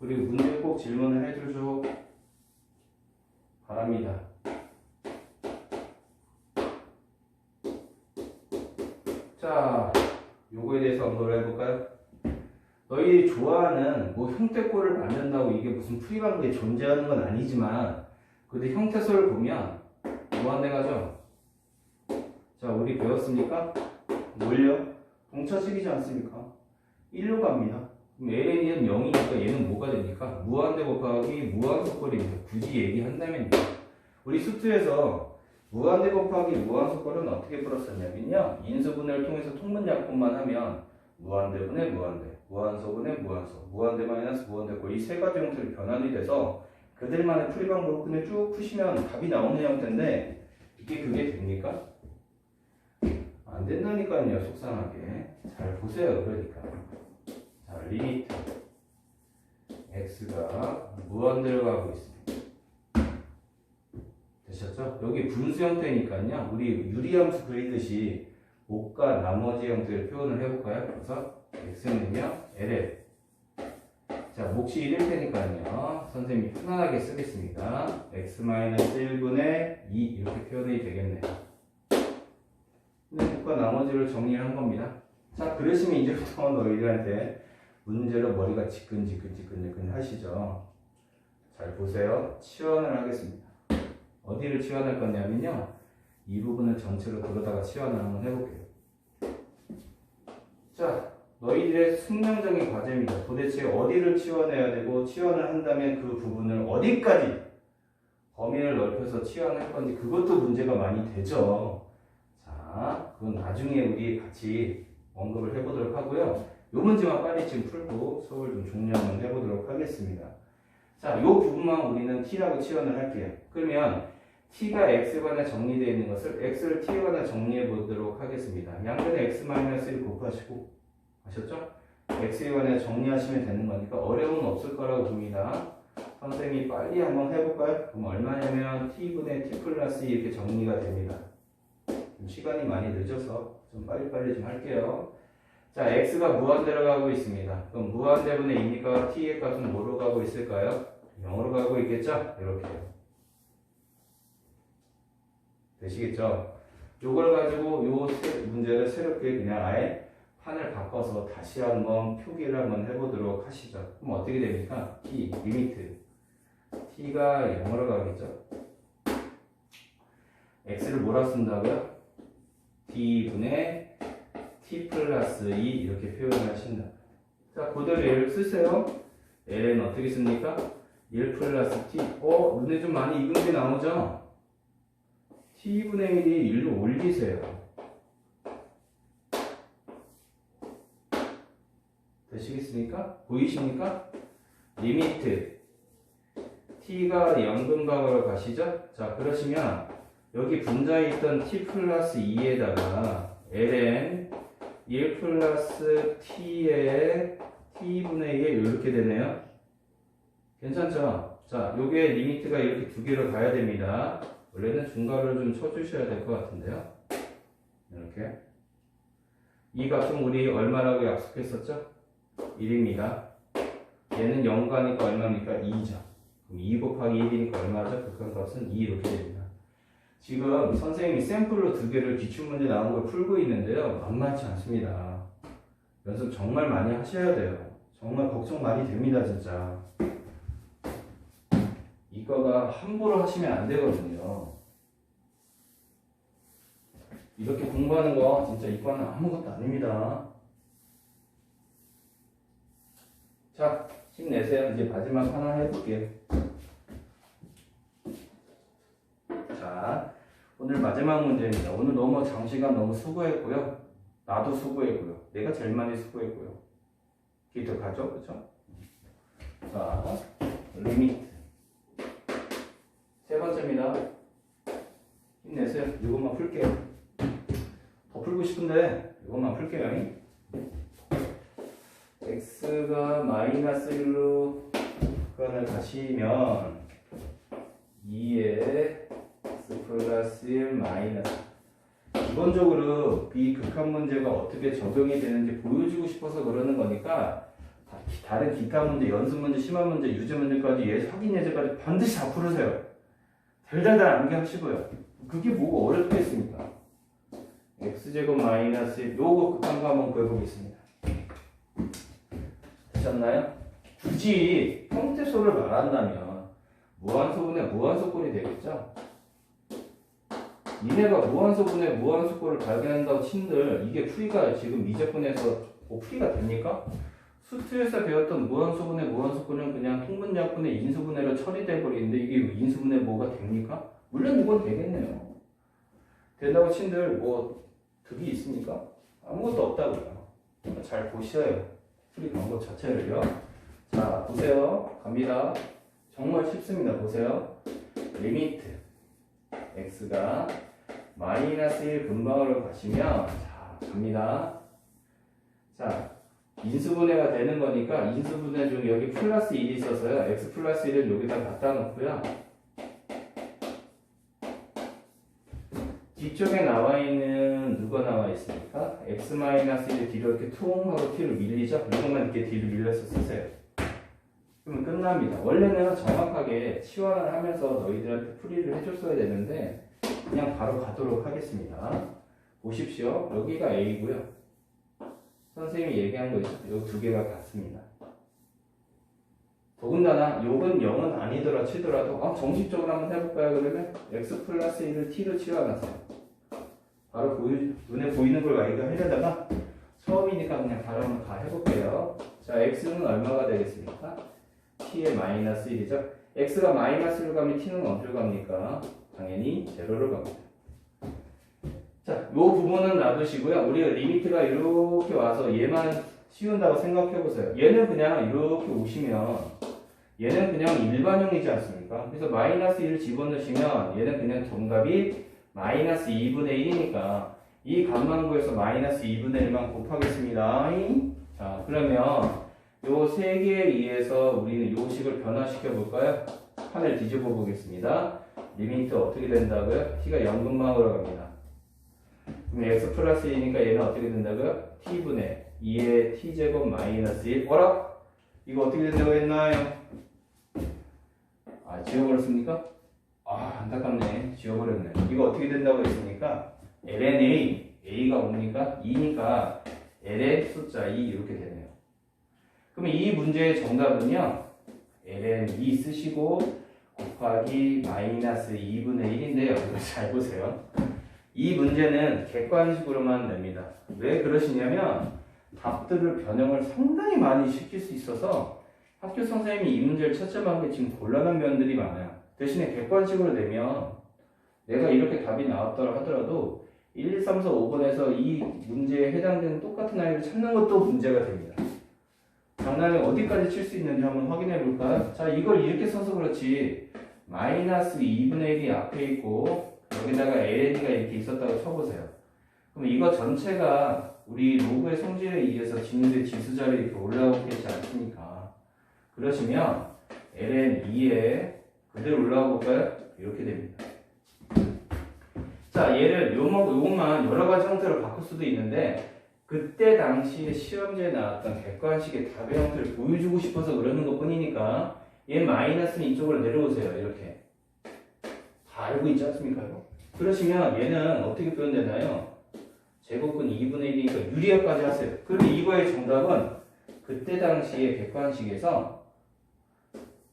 그리고 문제 꼭 질문을 해주죠. 바랍니다. 자, 요거에 대해서 언급을 해볼까요? 너희 좋아하는 뭐 형태꼴을 만든다고 이게 무슨 풀이방법이 존재하는 건 아니지만 그래도 형태소를 보면 무한대 가죠? 자, 우리 배웠습니까? 뭘요? 동차식이지 않습니까? 1로 갑니다. 그럼 ln은 0이니까 얘는 뭐가 됩니까? 무한대 곱하기 무한소꼴입니다. 굳이 얘기한다면요. 우리 수투에서 무한대 곱하기 무한소꼴은 어떻게 풀었었냐면요. 인수분해를 통해서 통분약분만 하면 무한대분의 무한대, 무한소분의 무한소, 무한대 마이너스 무한대꼴 이 세 가지 형태로 변환이 돼서 그들만의 풀이 방법을 그냥 쭉 푸시면 답이 나오는 형태인데 이게 그게 됩니까? 안 된다니까요. 속상하게. 잘 보세요. 그러니까. 자, 리미트 x가 무한대로 가고 있습니다. 되셨죠? 여기 분수 형태니까요. 우리 유리함수 그리듯이 몫과 나머지 형태를 표현을 해볼까요? 그래서 x는요, ln. 자, 몫이 1일 테니까요. 선생님이 편안하게 쓰겠습니다. x-1분의 2 이렇게 표현이 되겠네요. 근데 몫과 나머지를 정리한 겁니다. 자, 그러시면 이제부터 너희들한테 문제로 머리가 지끈지끈 하시죠. 잘 보세요. 치환을 하겠습니다. 어디를 치환할 거냐면요. 이 부분을 전체로 들어다가 치환을 한번 해볼게요. 자, 너희들의 숙명적인 과제입니다. 도대체 어디를 치환해야 되고 치환을 한다면 그 부분을 어디까지 범위를 넓혀서 치환할 건지 그것도 문제가 많이 되죠. 자, 그건 나중에 우리 같이 언급을 해보도록 하고요. 요 문제만 빨리 지금 풀고 수업을 좀 종료하면 해보도록 하겠습니다. 자, 요 부분만 우리는 t라고 치환을 할게요. 그러면 t가 x관에 정리되어 있는 것을 x를 t관에 정리해 보도록 하겠습니다. 양변에 x-1 곱하시고 아셨죠? x관에 정리하시면 되는 거니까 어려움은 없을 거라고 봅니다. 선생님이 빨리 한번 해볼까요? 그럼 얼마냐면 t분의 t 플러스 이렇게 정리가 됩니다. 좀 시간이 많이 늦어서 좀 빨리빨리 좀 할게요. 자, x가 무한대로 가고 있습니다. 그럼 무한대분의 2니까 t의 값은 뭐로 가고 있을까요? 0으로 가고 있겠죠? 이렇게요. 되시겠죠? 요걸 가지고 요 문제를 새롭게 그냥 아예 판을 바꿔서 다시 한번 표기를 한번 해보도록 하시죠. 그럼 어떻게 됩니까? t, 리미트. t가 0으로 가겠죠? x를 뭐라 쓴다고요? t분의 t 플러스 2 이렇게 표현을 하신다. 자, 그대로 얘를 쓰세요. ln 어떻게 씁니까? 1 플러스 t. 눈에 좀 많이 익은 게 나오죠? t분의 1이 1로 올리세요. 되시겠습니까? 보이십니까? 리미트 t가 연근방으로 가시죠? 자, 그러시면 여기 분자에 있던 t 플러스 2에다가 ln 1 플러스 t의 t분의 1 이렇게 되네요. 괜찮죠? 자, 요게 리미트가 이렇게 두 개로 가야 됩니다. 원래는 중괄호를 좀 쳐주셔야 될 것 같은데요. 이렇게 이 값은 우리 얼마라고 약속했었죠? 1입니다. 얘는 0 가니까 얼마입니까? 2죠. 그럼 2 곱하기 1이니까 얼마죠? 극한값은 2 이렇게 됩니다. 지금 선생님이 샘플로 두 개를 기출문제 나온 걸 풀고 있는데요. 만만치 않습니다. 연습 정말 많이 하셔야 돼요. 정말 걱정 많이 됩니다, 진짜. 이거가 함부로 하시면 안 되거든요. 이렇게 공부하는 거 진짜 이과는 아무것도 아닙니다. 자, 힘내세요. 이제 마지막 하나 해볼게요. 자, 오늘 마지막 문제입니다. 오늘 너무 장시간 너무 수고했고요. 나도 수고했고요. 내가 제일 많이 수고했고요. 기특하죠? 그쵸? 자, 리미트. 세 번째입니다. 힘내세요. 이것만 풀게요. 더 풀고 싶은데 이것만 풀게요. x가 마이너스 1로 극한을 가시면 2에 x 플러스 1 마이너스. 기본적으로 이 극한 문제가 어떻게 적용이 되는지 보여주고 싶어서 그러는 거니까 다른 기타 문제, 연습 문제, 심화 문제, 유제 문제까지 확인 예제까지 반드시 다 풀으세요. 달달달 암기하시고요. 그게 뭐가 어렵겠습니까? x제곱 마이너스 1 요거 극한 거 한번 구해보겠습니다. 되셨나요? 굳이 형태소를 말한다면 무한소분의 무한소꼴이 되겠죠? 니네가 무한소분의 무한소꼴을 발견한다고 친들 이게 풀이가 지금 미적분에서 풀이가 됩니까? 수투에서 배웠던 무한소분의 무한소꼴은 그냥 통분약분의 인수분해로 처리돼 버리는데 이게 인수분해 뭐가 됩니까? 물론 이건 되겠네요. 된다고 친들 뭐 득이 있습니까? 아무것도 없다고요. 잘 보셔요. 풀이 방법 자체를요. 자, 보세요. 갑니다. 정말 쉽습니다. 보세요. 리미트 x가 마이너스 1 근방으로 가시면 자, 갑니다. 자, 인수분해가 되는 거니까 인수분해 중에 여기 플러스 1이 있어서요. x 플러스 1을 여기다 갖다 놓고요. 뒤쪽에 나와 있는 누가 나와 있습니까? x 마이너스 1을 뒤로 이렇게 퉁 하고 t를 밀리죠? 이것만 이렇게 뒤로 밀려서 쓰세요. 그러면 끝납니다. 원래는 정확하게 치환을 하면서 너희들한테 풀이를 해줬어야 되는데 그냥 바로 가도록 하겠습니다. 보십시오. 여기가 A고요. 선생님이 얘기한 거 있죠? 이 두 개가 같습니다. 더군다나 요건 0은 아니더라 치더라도 정식적으로 한번 해볼까요? 그러면 x 플러스 1을 t로 치환하세요. 바로 눈에 보이는 걸 하려다가 처음이니까 그냥 바로 한번 다 해볼게요. 자, x는 얼마가 되겠습니까? t의 마이너스 1이죠. x가 마이너스 1로 가면 t는 어디로 갑니까? 당연히 제로로 갑니다. 자, 요 부분은 놔두시고요. 우리가 리미트가 이렇게 와서 얘만 씌운다고 생각해보세요. 얘는 그냥 이렇게 오시면 얘는 그냥 일반형이지 않습니까? 그래서 마이너스 1을 집어넣으시면 얘는 그냥 정답이 마이너스 2분의 1이니까 이 값만 구해서 마이너스 2분의 1만 곱하겠습니다. 자, 그러면 요 세 개에 의해서 우리는 요 식을 변화시켜 볼까요? 판을 뒤집어 보겠습니다. 리미트 어떻게 된다고요? t가 0근방으로 갑니다. 그럼 x 플러스 1이니까 얘는 어떻게 된다고요? t분의 2의 t제곱 마이너스 1. 어라? 이거 어떻게 된다고 했나요? 지워버렸습니까? 안타깝네. 지워버렸네. 이거 어떻게 된다고 했습니까? ln a가 뭡니까? 2니까 l의 숫자 2 이렇게 되네요. 그럼 이 문제의 정답은요, ln 2 쓰시고 곱하기 마이너스 2분의 1인데요. 이거 잘 보세요. 이 문제는 객관식으로만 냅니다. 왜 그러시냐면 답들을 변형을 상당히 많이 시킬 수 있어서 학교 선생님이 이 문제를 채점한 게 지금 곤란한 면들이 많아요. 대신에 객관식으로 내면 내가 이렇게 답이 나왔더라 하더라도 1, 2, 3, 4, 5번에서 이 문제에 해당되는 똑같은 아이를 찾는 것도 문제가 됩니다. 장난이 어디까지 칠 수 있는지 한번 확인해 볼까요? 자, 이걸 이렇게 써서 그렇지 마이너스 2분의 1이 앞에 있고 여기다가 LN이가 이렇게 있었다고 쳐보세요. 그럼 이거 전체가 우리 로그의 성질에 의해서 지문의 지수자로 이렇게 올라오게 되지 않습니까? 그러시면 ln 2에 그대로 올라가 볼까요? 이렇게 됩니다. 자, 얘를 요것만 여러 가지 형태로 바꿀 수도 있는데 그때 당시에 시험지에 나왔던 객관식의 답의 형태를 보여주고 싶어서 그러는 것 뿐이니까 얘 마이너스는 이쪽으로 내려오세요. 이렇게 다 알고 있지 않습니까? 그러시면 얘는 어떻게 표현되나요? 제곱근 2분의 1이니까 유리화까지 하세요. 그런데 이거의 정답은 그때 당시에 객관식에서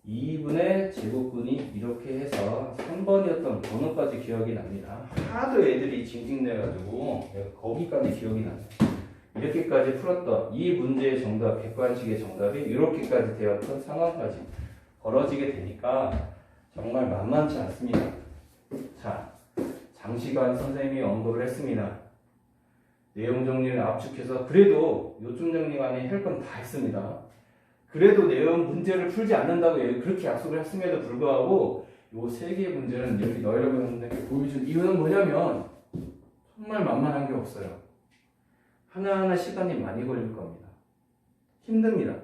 2분의 제곱근이 이렇게 해서 3번이었던 번호까지 기억이 납니다. 하도 애들이 징징대가지고 거기까지 기억이 나요. 이렇게까지 풀었던 이 문제의 정답, 객관식의 정답이 이렇게까지 되었던 상황까지 벌어지게 되니까 정말 만만치 않습니다. 자, 장시간 선생님이 언급을 했습니다. 내용 정리를 압축해서 그래도 요점 정리가 아닌 할 건 다 했습니다. 그래도 내용 문제를 풀지 않는다고 그렇게 약속을 했음에도 불구하고 요 세 개의 문제는 이렇게 여러분들께 보여준 이유는 뭐냐면 정말 만만한 게 없어요. 하나하나 시간이 많이 걸릴 겁니다. 힘듭니다.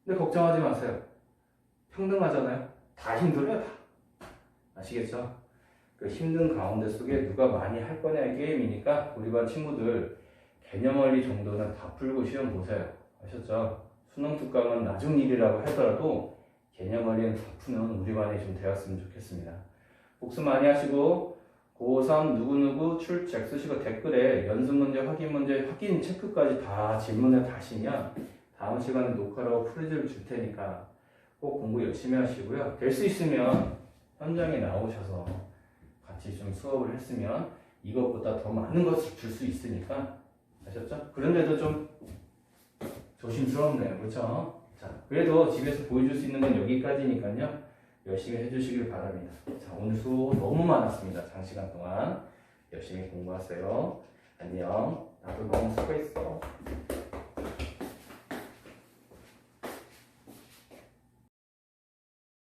근데 걱정하지 마세요. 평등하잖아요. 다 힘들어요, 다. 아시겠죠? 그 힘든 가운데 속에 누가 많이 할 거냐의 게임이니까 우리 반 친구들 개념 원리 정도는 다 풀고 시험 보세요. 아셨죠? 수능 특강은 나중 일이라고 하더라도 개념 원리는 다 푸는 우리 반이 좀 되었으면 좋겠습니다. 복습 많이 하시고 고3 누구누구 출첵 쓰시고 댓글에 연습 문제, 확인 문제, 확인 체크까지 다 질문에 다시면 다음 시간에 녹화로 프리즈를 줄 테니까 꼭 공부 열심히 하시고요. 될 수 있으면 현장에 나오셔서 같이 좀 수업을 했으면 이것보다 더 많은 것을 줄 수 있으니까 아셨죠? 그런데도 좀 조심스럽네요. 그렇죠? 자, 그래도 집에서 보여줄 수 있는 건 여기까지니까요. 열심히 해주시길 바랍니다. 자, 오늘 수업 너무 많았습니다. 장시간 동안 열심히 공부하세요. 안녕. 나도 너무 수고했어.